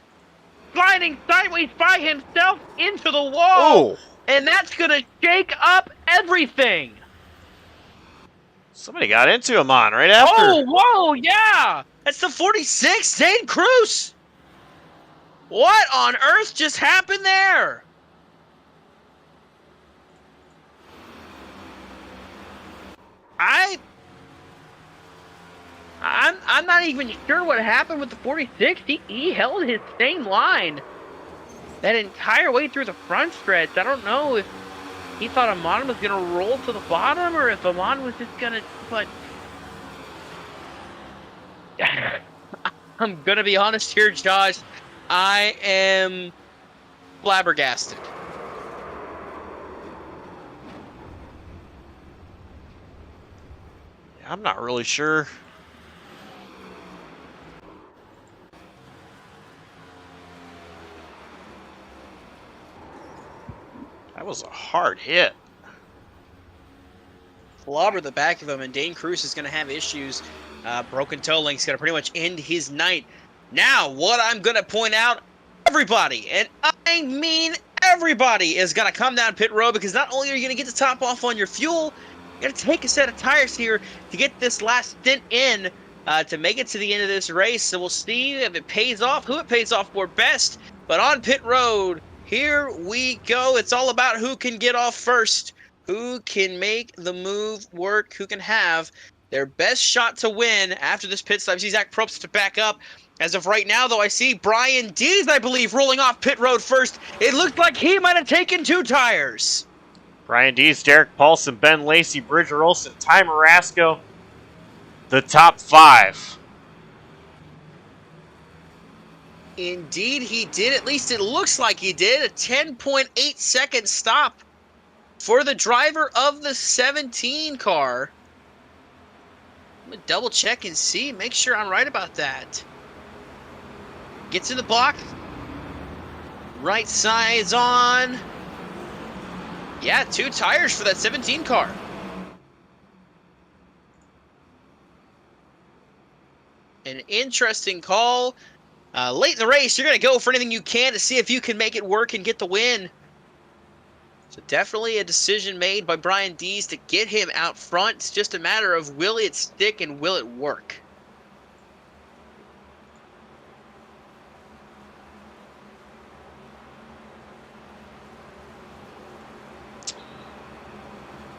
sliding sideways by himself into the wall. Ooh. And that's going to shake up everything. Somebody got into him on right after. Oh, whoa, yeah. That's the 46, Zane Cruz. What on earth just happened there? I'm not even sure what happened with the 46. He held his same line that entire way through the front stretch. I don't know if he thought Amon was going to roll to the bottom or if Amon was just going to... But I'm going to be honest here, Josh. I am flabbergasted. I'm not really sure. That was a hard hit. Clobber the back of him, and Dane Cruz is going to have issues. Broken toe link's going to pretty much end his night. Now, what I'm going to point out, everybody, and I mean everybody, is going to come down pit road, because not only are you going to get the top off on your fuel, you're going to take a set of tires here to get this last stint in to make it to the end of this race. So we'll see if it pays off, who it pays off for best. But on pit road, here we go. It's all about who can get off first, who can make the move work, who can have their best shot to win after this pit stop. I see Zach Probst to back up. As of right now, though, I see Brian Dees, I believe, rolling off pit road first. It looked like he might have taken 2 tires. Brian Dees, Derek Paulson, Ben Lacey, Bridger Olson, Ty Marasco, the top 5. Indeed, he did. At least it looks like he did. A 10.8-second stop for the driver of the 17 car. I'm going to double check and see, make sure I'm right about that. Gets in the block. Right side's on. Yeah, 2 tires for that 17 car. An interesting call. Late in the race, you're going to go for anything you can to see if you can make it work and get the win. So definitely a decision made by Brian Dees to get him out front. It's just a matter of will it stick and will it work.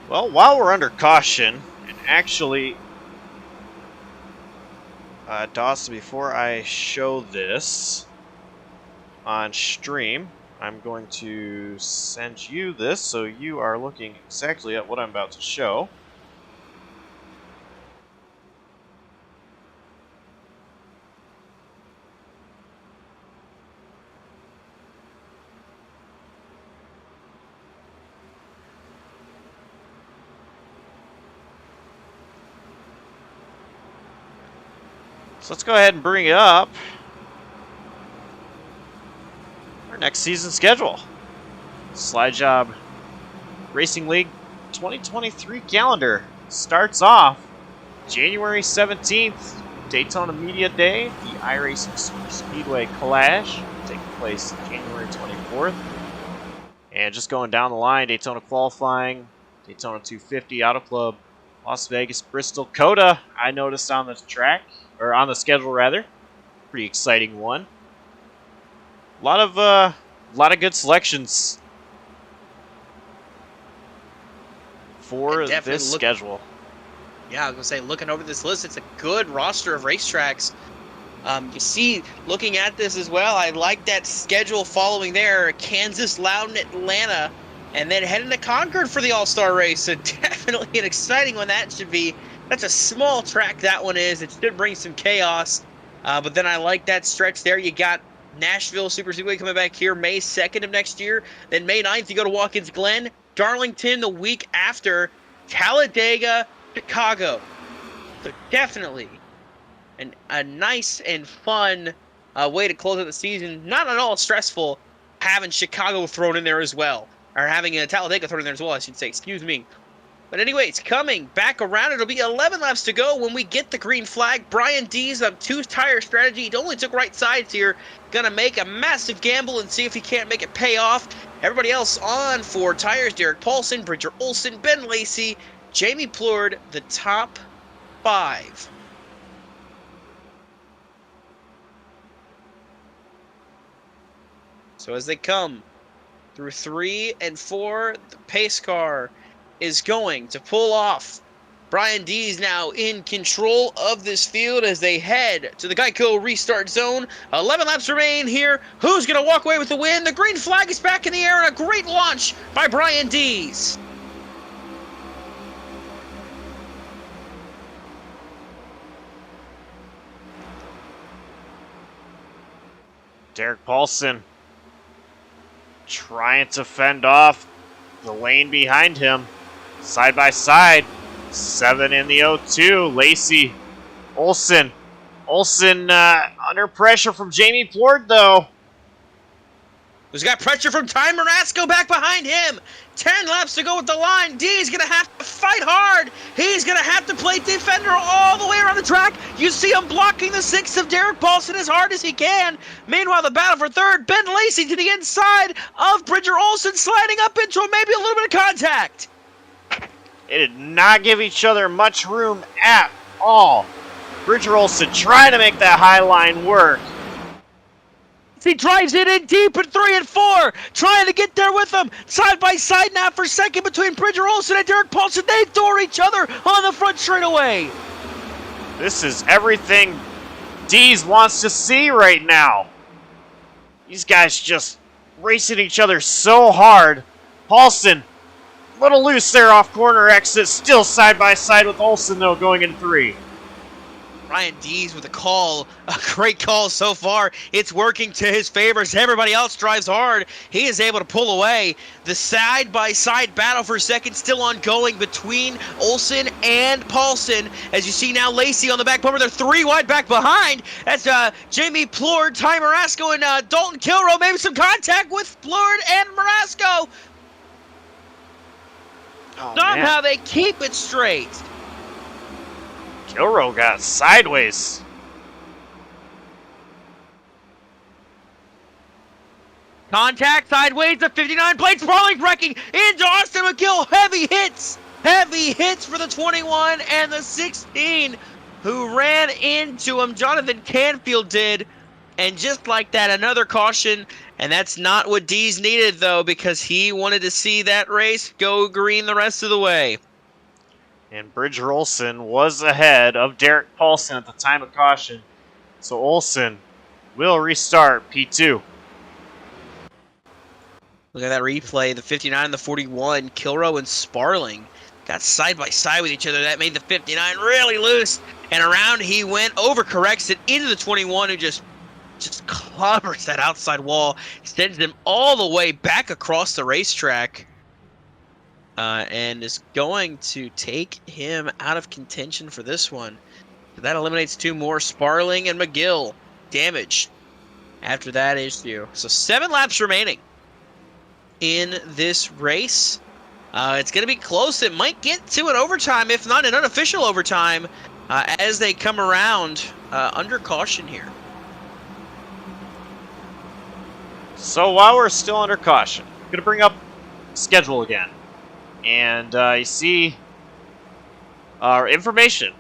Well, while we're under caution, and actually, Dawson, before I show this on stream, I'm going to send you this so you are looking exactly at what I'm about to show. So let's go ahead and bring it up. Our next season schedule. Slide Job Racing League 2023 calendar starts off January 17th, Daytona Media Day, the iRacing SuperSpeedway Clash, taking place January 24th. And just going down the line, Daytona qualifying, Daytona 250 Auto Club, Las Vegas, Bristol, COTA. I noticed on the track, or on the schedule rather, pretty exciting one. A lot of good selections for this schedule. Yeah, I was gonna say, looking over this list, it's a good roster of racetracks. You see, looking at this as well, I like that schedule following there: Kansas, Loudon, Atlanta, and then heading to Concord for the All-Star race. So definitely an exciting one that should be. That's a small track, that one is. It should bring some chaos. But then I like that stretch there. You got Nashville SuperSpeedway coming back here May 2nd of next year. Then May 9th, you go to Watkins Glen. Darlington the week after. Talladega, Chicago. So definitely a nice and fun way to close out the season. Not at all stressful having Chicago thrown in there as well. Or having Talladega thrown in there as well, I should say. Excuse me. But anyways, coming back around, it'll be 11 laps to go when we get the green flag. Brian Dees on 2-tire strategy. He only took right sides here. Gonna make a massive gamble and see if he can't make it pay off. Everybody else on 4 tires. Derek Paulson, Bridger Olson, Ben Lacey, Jamie Plourde, the top 5. So as they come through 3 and 4, the pace car is going to pull off. Brian D is now in control of this field as they head to the Geico restart zone. 11 laps remain here. Who's going to walk away with the win? The green flag is back in the air, and a great launch by Brian Dees. Derek Paulson trying to fend off the lane behind him. Side by side. 7 in the 0-2. Lacey Olsen. Olsen under pressure from Jamie Plord, though. Who's got pressure from Ty Marasco back behind him. 10 laps to go with the line. D's going to have to fight hard. He's going to have to play defender all the way around the track. You see him blocking the 6 of Derek Paulson as hard as he can. Meanwhile, the battle for third, Ben Lacey to the inside of Bridger Olsen, sliding up into maybe a little bit of contact. They did not give each other much room at all. Bridger Olsen trying to make that high line work. He drives it in deep at 3 and 4, trying to get there with them. Side by side now for second between Bridger Olsen and Derek Paulson. They door each other on the front straightaway. This is everything Dees wants to see right now. These guys just racing each other so hard. Paulson, a little loose there off corner exit. Still side by side with Olsen, though, going in 3. Ryan Dees with a call, a great call so far. It's working to his favor as everybody else drives hard. He is able to pull away. The side-by-side battle for second still ongoing between Olsen and Paulson. As you see now, Lacey on the back bumper. They're 3 wide back behind. That's Jamie Plord, Ty Marasco, and Dalton Kilrow. Maybe some contact with Plord and Marasco. Oh, Somehow man. they keep it straight. Kilrow got sideways. Contact sideways, the 59 plate, sprawling wrecking into Austin McGill. Heavy hits for the 21 and the 16 who ran into him. Jonathan Canfield did. And just like that, another caution. And that's not what Dees needed, though, because he wanted to see that race go green the rest of the way. And Bridger Olsen was ahead of Derek Paulson at the time of caution. So Olsen will restart P2. Look at that replay. The 59 and the 41, Kilrow and Sparling got side by side with each other. That made the 59 really loose. And around he went, overcorrects it into the 21, who just clobbers that outside wall, sends him all the way back across the racetrack. And is going to take him out of contention for this one. That eliminates 2 more, Sparling and McGill, damaged after that issue. So 7 laps remaining in this race. It's going to be close. It might get to an overtime, if not an unofficial overtime, as they come around under caution here. So while we're still under caution, I'm going to bring up schedule again. And you see our information.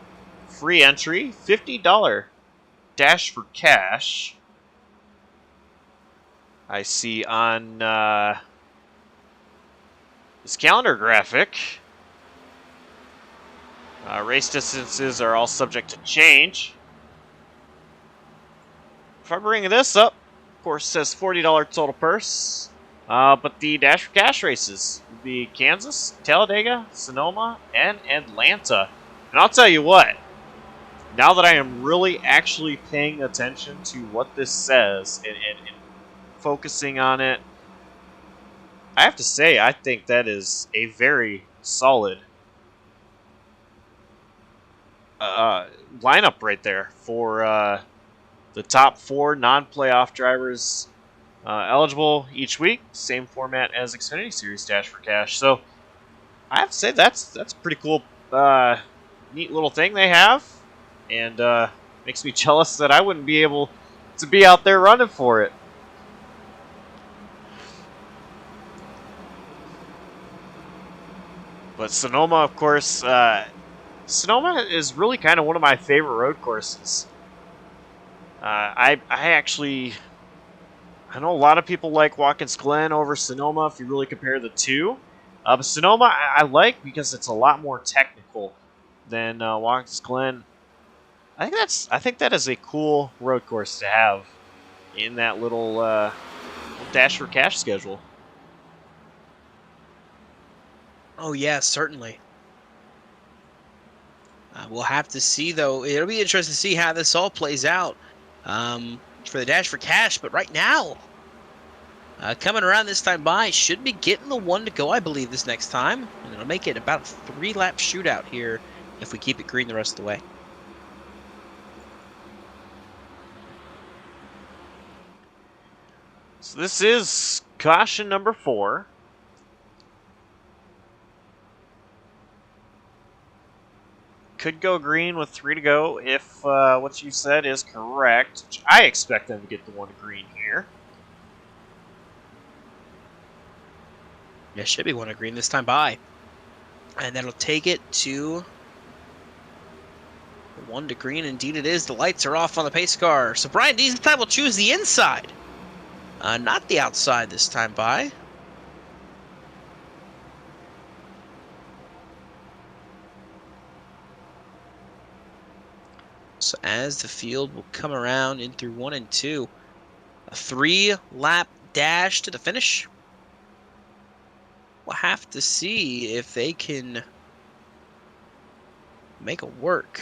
Free entry, $50 dash for cash. I see on this calendar graphic, race distances are all subject to change. If I bring this up, of course, it says $40 total purse. But the dash for cash races would be Kansas, Talladega, Sonoma, and Atlanta. And I'll tell you what, now that I am really actually paying attention to what this says and focusing on it, I have to say I think that is a very solid lineup right there for the top 4 non-playoff drivers eligible each week. Same format as Xfinity Series Dash for Cash. So I have to say that's a pretty cool, neat little thing they have, and makes me jealous that I wouldn't be able to be out there running for it. But Sonoma, of course, Sonoma is really kind of one of my favorite road courses. I I know a lot of people like Watkins Glen over Sonoma if you really compare the two. But Sonoma I like because it's a lot more technical than Watkins Glen. I think that is a cool road course to have in that little Dash for Cash schedule. Oh yeah, certainly. We'll have to see, though. It'll be interesting to see how this all plays out for the Dash for Cash. But right now, coming around this time by, should be getting the one to go, I believe, this next time. And it'll make it about a 3-lap shootout here if we keep it green the rest of the way. So this is caution number 4. Could go green with 3 to go if what you said is correct. Which I expect them to get the one green here. Yeah, should be one to green this time by. And that'll take it to 1 to green. Indeed it is. The lights are off on the pace car. So Brian Dees this time will choose the inside. Not the outside this time by. So as the field will come around in through 1 and 2, a 3-lap dash to the finish. We'll have to see if they can make it work.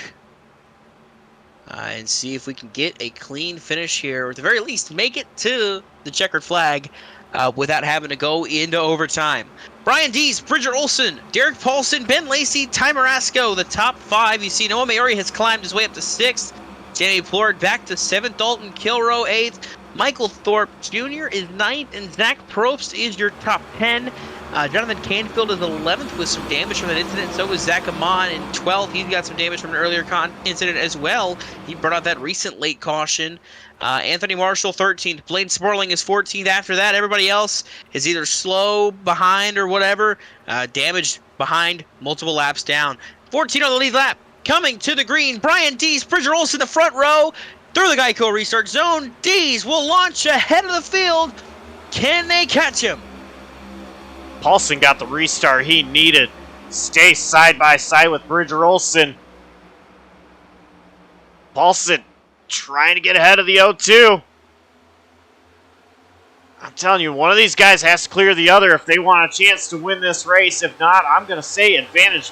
And see if we can get a clean finish here, or at the very least make it to the checkered flag without having to go into overtime. Brian Dees, Bridger Olson, Derek Paulson, Ben Lacey, Ty Marasco, the top 5. You see Noah Maori has climbed his way up to 6th. Jamie Plord back to 7th. Dalton Kilroe 8th. Michael Thorpe Jr. is 9th, and Zach Probst is your top 10. Jonathan Canfield is 11th with some damage from that incident. So was Zach Amon in 12th. He's got some damage from an earlier incident as well. He brought out that recent late caution. Anthony Marshall 13th. Blaine Sporling is 14th. After that, everybody else is either slow, behind, or whatever. Damaged behind, multiple laps down. 14 on the lead lap. Coming to the green, Brian Dees, Bridger Olson, the front row. Through the Geico restart zone, Dees will launch ahead of the field. Can they catch him? Paulson got the restart he needed. Stay side by side with Bridger Olson. Paulson trying to get ahead of the 0-2. I'm telling you, one of these guys has to clear the other if they want a chance to win this race. If not, I'm going to say advantage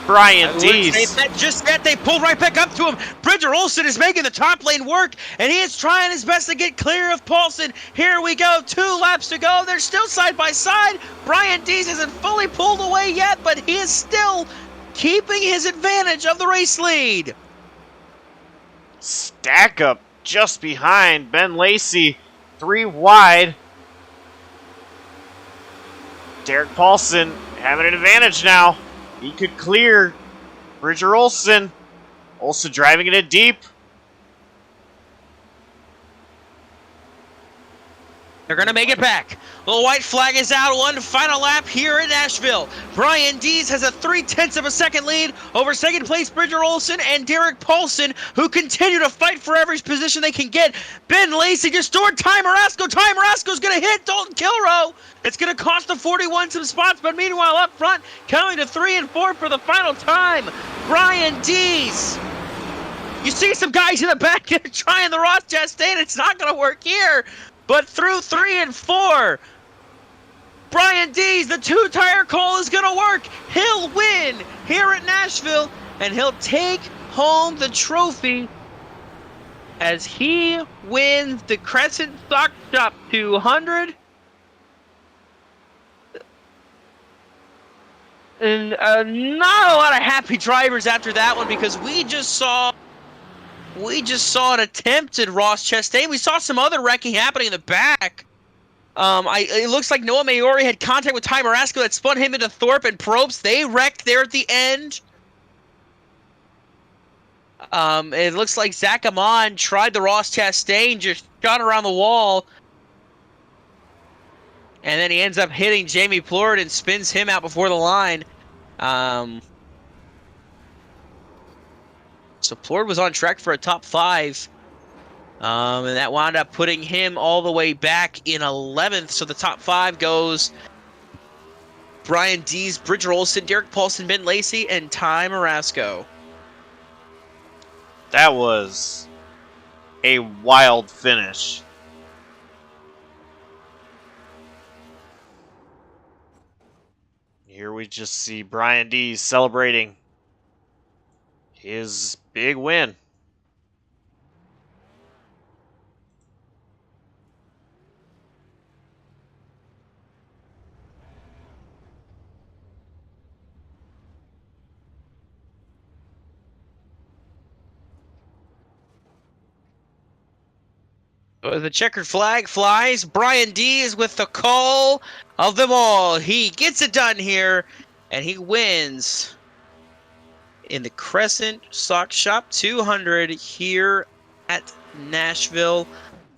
Brian Dees. Just yet, they pulled right back up to him. Bridger Olson is making the top lane work, and he is trying his best to get clear of Paulson. Here we go, 2 laps to go. They're still side by side. Brian Dees isn't fully pulled away yet, but he is still keeping his advantage of the race lead. Stack up just behind Ben Lacey, 3 wide. Derek Paulson having an advantage now. He could clear Bridger Olson. Olson driving it in deep. They're going to make it back. The white flag is out. 1 final lap here in Nashville. Brian Dees has a 0.3 of a second lead over second place Bridger Olson and Derek Paulson, who continue to fight for every position they can get. Ben Lacey just stored Ty Marasco. Ty Marasco's going to hit Dalton Kilroe. It's going to cost the 41 some spots, but meanwhile up front, coming to 3 and 4 for the final time, Brian Dees. You see some guys in the back trying the Ross Chastain. It's not going to work here. But through 3 and 4, Brian Dees, the 2-tire call is going to work. He'll win here at Nashville, and he'll take home the trophy as he wins the Crescent Stock Shop 200. And not a lot of happy drivers after that one, because we just saw an attempted Ross Chastain. We saw some other wrecking happening in the back. It looks like Noah Maori had contact with Ty Marasco that spun him into Thorpe and Probst. They wrecked there at the end. It looks like Zach Amon tried the Ross Chastain, just shot around the wall. And then he ends up hitting Jamie Plord and spins him out before the line. So Plord was on track for a top 5. And that wound up putting him all the way back in 11th. So the top 5 goes Brian Dees, Bridger Olson, Derek Paulson, Ben Lacey, and Ty Marasco. That was a wild finish. Here we just see Brian Dees celebrating his big win. The checkered flag flies. Brian Dees with the call of them all. He gets it done here, and he wins in the Crescent Stock Shop 200 here at Nashville.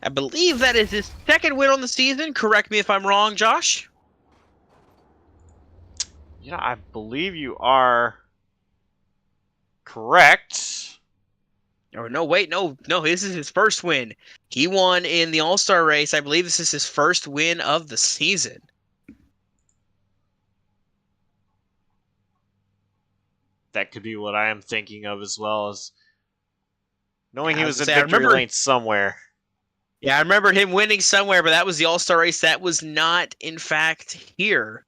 I believe that is his second win on the season. Correct me if I'm wrong, Josh. Yeah, I believe you are correct. Or no, wait, no, this is his first win. He won in the All-Star race. I believe this is his first win of the season. That could be what I am thinking of as well, as knowing Yeah, he was in I victory remember- lane somewhere. Yeah, I remember him winning somewhere, but that was the All-Star race. That was not, in fact, here.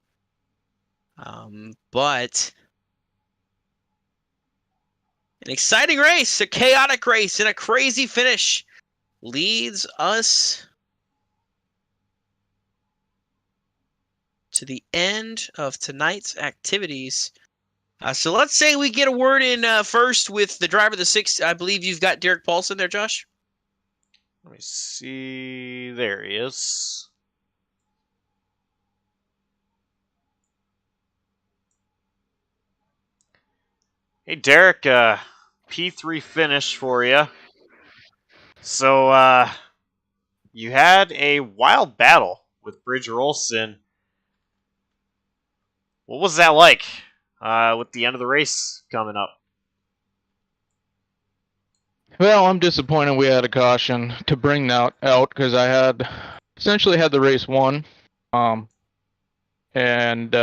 But an exciting race, a chaotic race, and a crazy finish leads us to the end of tonight's activities. So let's say we get a word in first with the driver of the 6. I believe you've got Derek Paulson there, Josh. Let me see. There he is. Hey, Derek, P3 finish for you. So, you had a wild battle with Bridger Olson. What was that like with the end of the race coming up? Well, I'm disappointed we had a caution to bring that out because I had essentially had the race won. And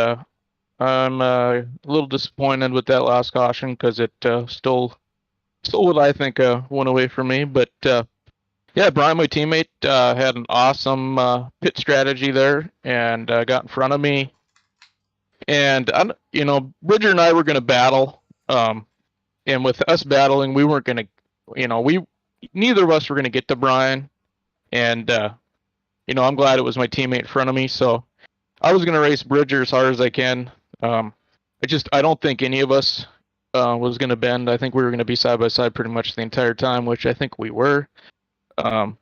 I'm a little disappointed with that last caution because it stole what I think went away from me. But yeah, Brian, my teammate, had an awesome pit strategy there and got in front of me. And Bridger and I were going to battle. And with us battling, we weren't going to. Neither of us were going to get to Brian, and I'm glad it was my teammate in front of me. So I was going to race Bridger as hard as I can. I don't think any of us was going to bend. I think we were going to be side by side pretty much the entire time, which I think we were. I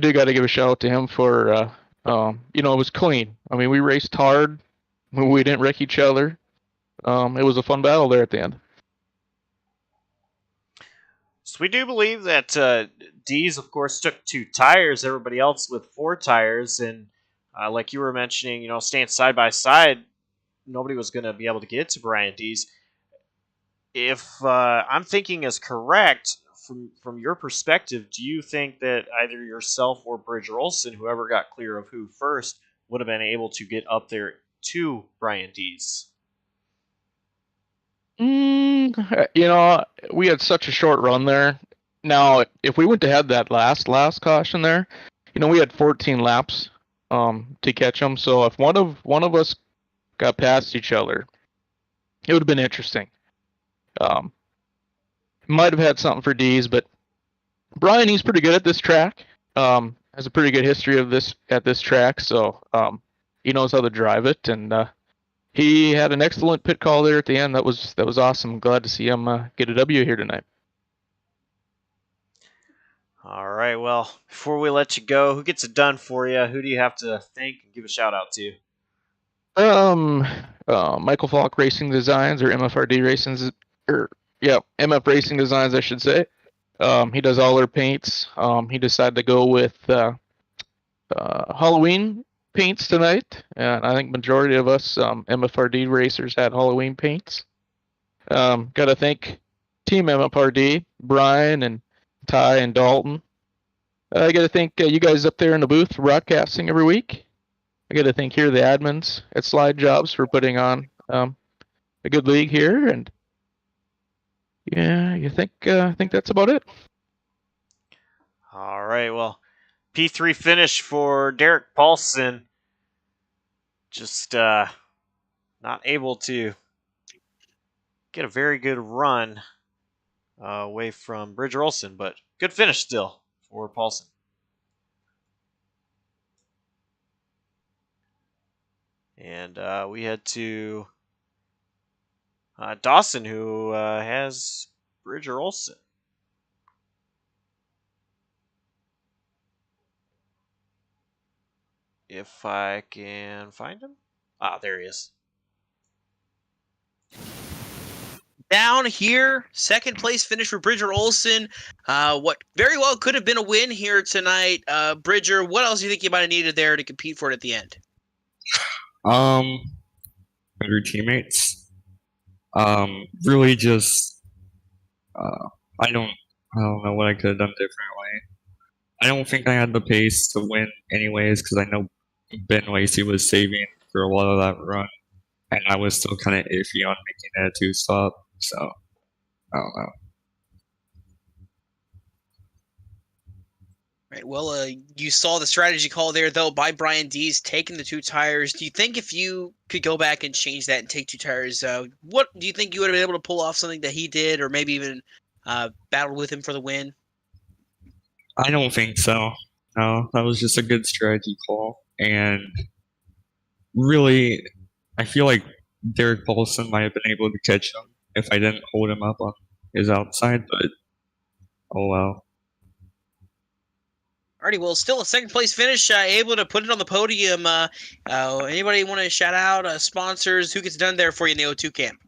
do got to give a shout out to him for it was clean. I mean, we raced hard. We didn't wreck each other. It was a fun battle there at the end. So we do believe that Dees, of course, took 2 tires. Everybody else with 4 tires, and like you were mentioning, staying side by side, nobody was going to be able to get to Brian Dees. If I'm thinking is correct, from your perspective, do you think that either yourself or Bridger Olson, whoever got clear of who first, would have been able to get up there to Brian Dees? We had such a short run there. Now, if we went to have that last caution there, we had 14 laps to catch them. So if one of us got past each other, it would have been interesting. Might have had something for D's, but Brian, he's pretty good at this track. Has a pretty good history of this at this track, so he knows how to drive it, and he had an excellent pit call there at the end. That was awesome. Glad to see him get a W here tonight. All right, well, before we let you go, who gets it done for you? Who do you have to thank and give a shout out to? Michael Falk Racing Designs, or MFRD Racing, MF Racing Designs, I should say. He does all our paints. He decided to go with Halloween paints tonight, and I think majority of us MFRD racers had Halloween paints. Got to thank Team MFRD, Brian and Ty and Dalton. I got to thank you guys up there in the booth for broadcasting every week. I got to thank here the admins at Slide Jobs for putting on a good league here, and yeah, you think I think that's about it. All right, well, P3 finish for Derek Paulson. Just not able to get a very good run away from Bridger Olson, but good finish still for Paulson. And we head to Dawson, who has Bridger Olson. If I can find him. Ah, there he is. Down here, second place finish for Bridger Olson. What very well could have been a win here tonight. Bridger, what else do you think you might have needed there to compete for it at the end? Your teammates. Really just, I don't know what I could have done differently. I don't think I had the pace to win anyways, because I know Ben Lacey was saving for a lot of that run, and I was still kind of iffy on making it a 2-stop, so I don't know. Right. Well, you saw the strategy call there, though, by Brian Dees taking the 2 tires. Do you think if you could go back and change that and take 2 tires, what do you think you would have been able to pull off something that he did, or maybe even battle with him for the win? I don't think so. No, that was just a good strategy call, and really, I feel like Derek Paulson might have been able to catch him if I didn't hold him up on his outside, but oh well. Alrighty, well, still a second place finish, able to put it on the podium. Anybody want to shout out sponsors? Who gets done there for you in the O2 camp?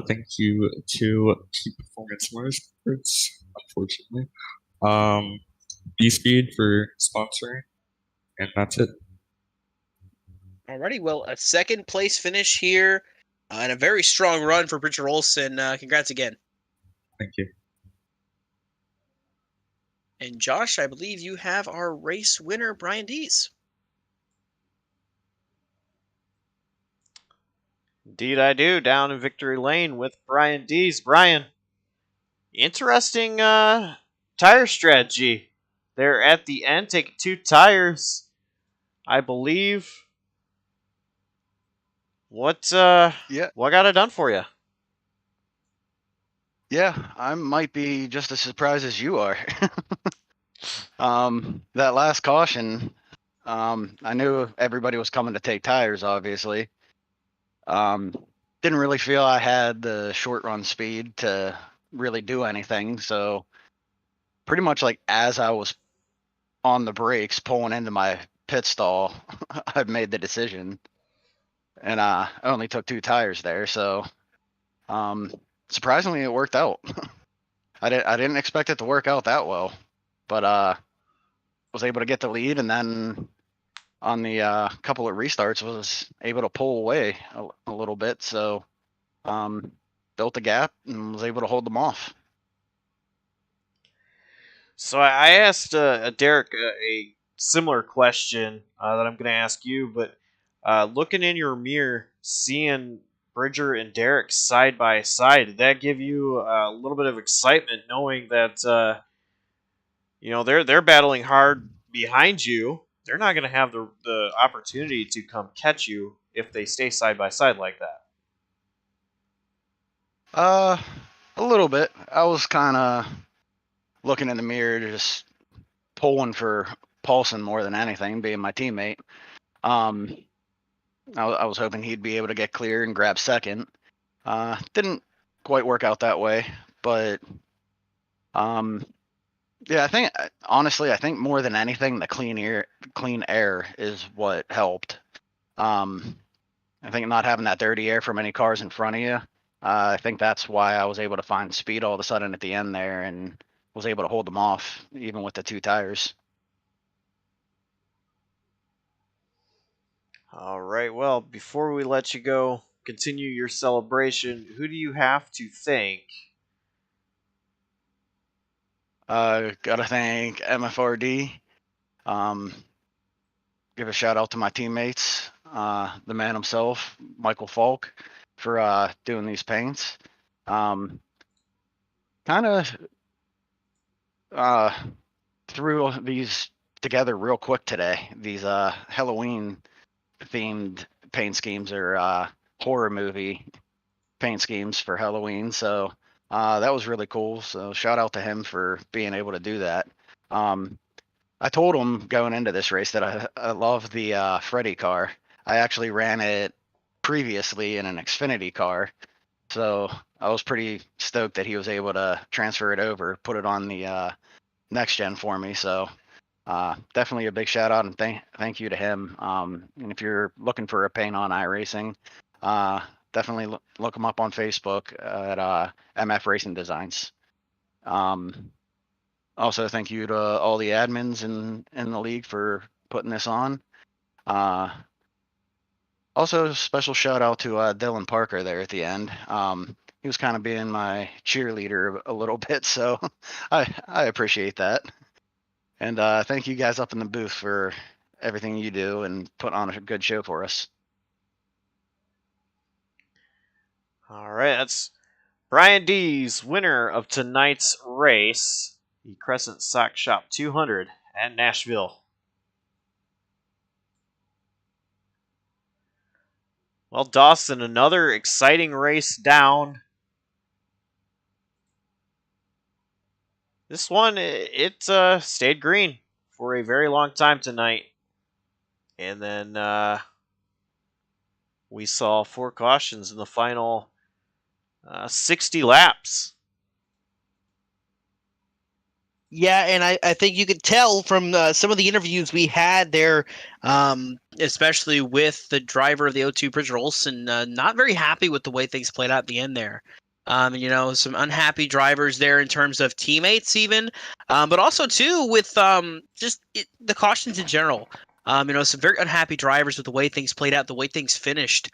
Thank you to Key Performance Motorsports, unfortunately. B-Speed for sponsoring, and that's it. Alrighty, well, a second place finish here, and a very strong run for Bridger Olson. Congrats again. Thank you. And Josh, I believe you have our race winner, Brian Dees. Indeed, I do. Down in victory lane with Brian Dees. Brian, interesting tire strategy. They're at the end, taking 2 tires, I believe. What got it done for you? Yeah, I might be just as surprised as you are. That last caution, I knew everybody was coming to take tires, obviously. Didn't really feel I had the short run speed to really do anything, so pretty much like as I was on the brakes pulling into my pit stall, I made the decision, and I only took 2 tires there, so surprisingly it worked out. I didn't expect it to work out that well, but was able to get the lead, and then on the couple of restarts was able to pull away a little bit, so built a gap and was able to hold them off. So I asked Derek a similar question that I'm going to ask you, but looking in your mirror, seeing Bridger and Derek side by side, did that give you a little bit of excitement knowing that they're battling hard behind you? They're not going to have the opportunity to come catch you if they stay side by side like that. A little bit. I was kind of looking in the mirror, just pulling for Paulson more than anything, being my teammate. I was hoping he'd be able to get clear and grab second. Didn't quite work out that way, but yeah, I think more than anything, the clean air is what helped. I think not having that dirty air from any cars in front of you, I think that's why I was able to find speed all of a sudden at the end there and was able to hold them off even with the 2 tires. All right. Well, before we let you go, continue your celebration. Who do you have to thank? Gotta thank MFRD. Give a shout out to my teammates, the man himself, Michael Falk, for doing these paints. Kind of threw these together real quick today. These Halloween themed paint schemes are horror movie paint schemes for Halloween. So that was really cool. So shout out to him for being able to do that. I told him going into this race that I love the Freddy car. I actually ran it previously in an Xfinity car. So I was pretty stoked that he was able to transfer it over, put it on the next gen for me. So definitely a big shout out and thank you to him. And if you're looking for a paint on iRacing, definitely look him up on Facebook at MF Racing Designs. Also, thank you to all the admins in the league for putting this on. Also, special shout out to Dylan Parker there at the end. He was kind of being my cheerleader a little bit, so I appreciate that. And thank you guys up in the booth for everything you do and put on a good show for us. All right, that's Brian D's winner of tonight's race, the Crescent Sock Shop 200 at Nashville. Well, Dawson, another exciting race down. This one, it stayed green for a very long time tonight. And then we saw 4 cautions in the final 60 laps. Yeah, and I think you could tell from some of the interviews we had there, especially with the driver of the O2, Bridger Olson, not very happy with the way things played out at the end there. Some unhappy drivers there in terms of teammates even, but also, too, with the cautions in general. Some very unhappy drivers with the way things played out, the way things finished.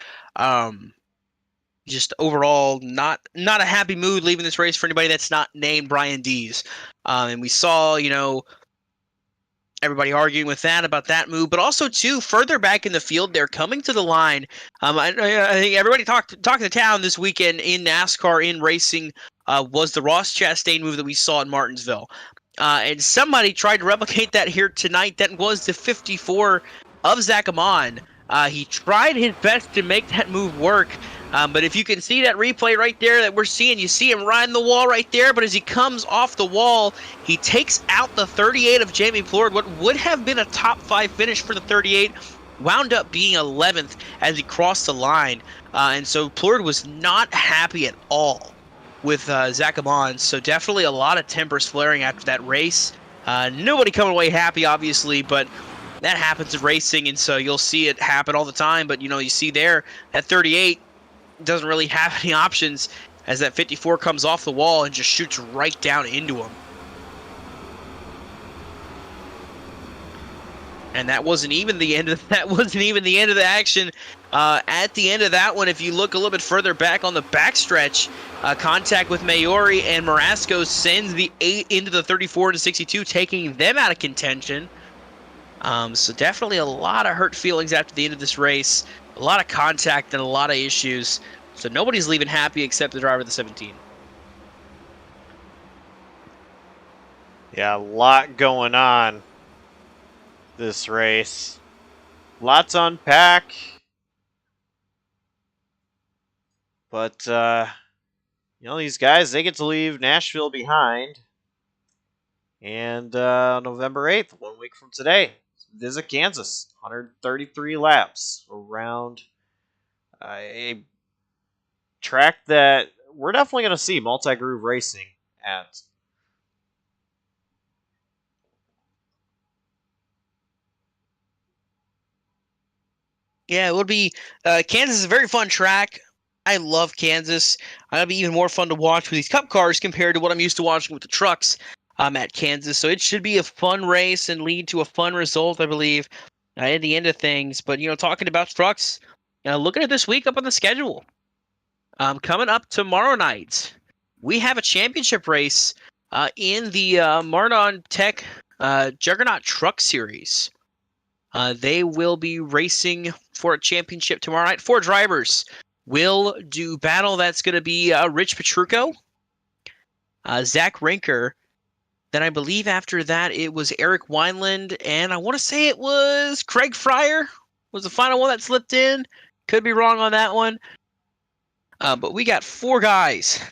Just overall not a happy mood leaving this race for anybody that's not named Brian Dees. And we saw, everybody arguing with that about that move, but also too further back in the field, they're coming to the line. I think everybody talked to town this weekend in NASCAR in racing was the Ross Chastain move that we saw in Martinsville. And somebody tried to replicate that here tonight. That was the 54 of Zach Amon. He tried his best to make that move work. But if you can see that replay right there that we're seeing, you see him riding the wall right there, but as he comes off the wall, he takes out the 38 of Jamie Plord. What would have been a top 5 finish for the 38 wound up being 11th as he crossed the line. And so Plord was not happy at all with Zach Amon. So definitely a lot of tempers flaring after that race. Nobody coming away happy, obviously, but that happens in racing, and so you'll see it happen all the time. But, you see there, that 38 doesn't really have any options as that 54 comes off the wall and just shoots right down into him. And that wasn't even the end of the action. At the end of that one, if you look a little bit further back on the backstretch, contact with Maori and Marasco sends the 8 into the 34 to 62, taking them out of contention. So definitely a lot of hurt feelings after the end of this race. A lot of contact and a lot of issues. So nobody's leaving happy except the driver of the 17. Yeah, a lot going on this race. Lots to unpack. But, these guys, they get to leave Nashville behind. And November 8th, 1 week from today, visit Kansas. 133 laps around a track that we're definitely going to see multi-groove racing at. Yeah, it would be Kansas is a very fun track. I love Kansas. It'll be even more fun to watch with these Cup cars compared to what I'm used to watching with the trucks at Kansas. So it should be a fun race and lead to a fun result, I believe, at the end of things. But, talking about trucks, looking at this week up on the schedule, coming up tomorrow night, we have a championship race In the Mardon Tech Juggernaut Truck Series, they will be racing for a championship tomorrow night. 4 drivers will do battle. That's going to be Rich Petrucco, Zach Rinker. Then I believe after that it was Eric Wineland, and I want to say it was Craig Fryer was the final one that slipped in. Could be wrong on that one. But we got 4 guys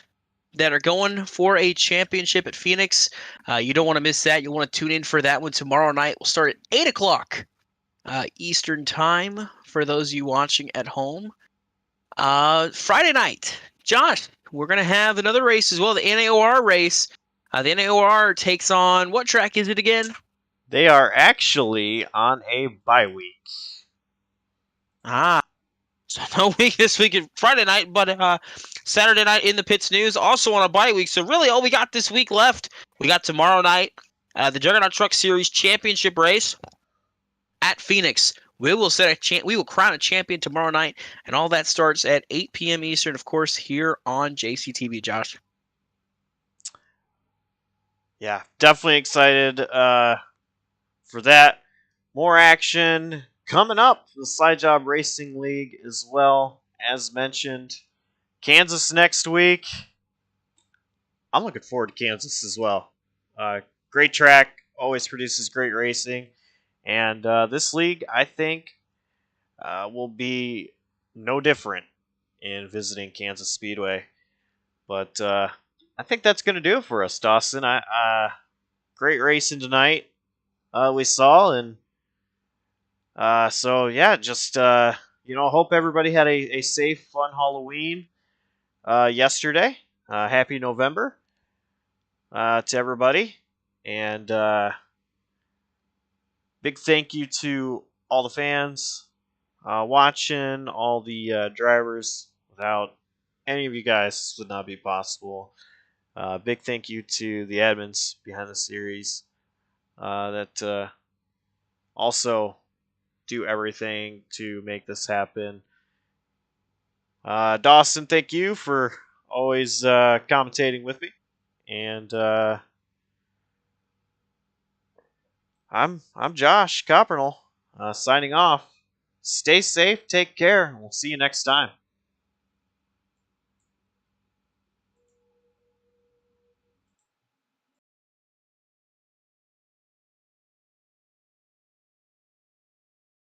that are going for a championship at Phoenix. You don't want to miss that. You'll want to tune in for that one tomorrow night. We'll start at 8 o'clock Eastern Time for those of you watching at home. Friday night, Josh, we're going to have another race as well, the NAOR race. The NAOR takes on, what track is it again? They are actually on a bye week. So no week this week, Friday night, but Saturday night in the Pits News, also on a bye week. So really all we got this week left, we got tomorrow night, the Juggernaut Truck Series Championship race at Phoenix. We will crown a champion tomorrow night, and all that starts at 8 p.m. Eastern, of course, here on JCTV, Josh. Yeah, definitely excited for that. More action coming up. The Side Job Racing League as well, as mentioned. Kansas next week. I'm looking forward to Kansas as well. Great track, always produces great racing. And this league, I think, will be no different in visiting Kansas Speedway. But I think that's going to do it for us, Dawson. Great racing tonight we saw. And so, yeah, just, hope everybody had a safe, fun Halloween yesterday. Happy November to everybody. And big thank you to all the fans watching, all the drivers. Without any of you guys, this would not be possible. Big thank you to the admins behind the series that also do everything to make this happen. Dawson, thank you for always commentating with me. And I'm Josh Coppernell, signing off. Stay safe, take care, and we'll see you next time.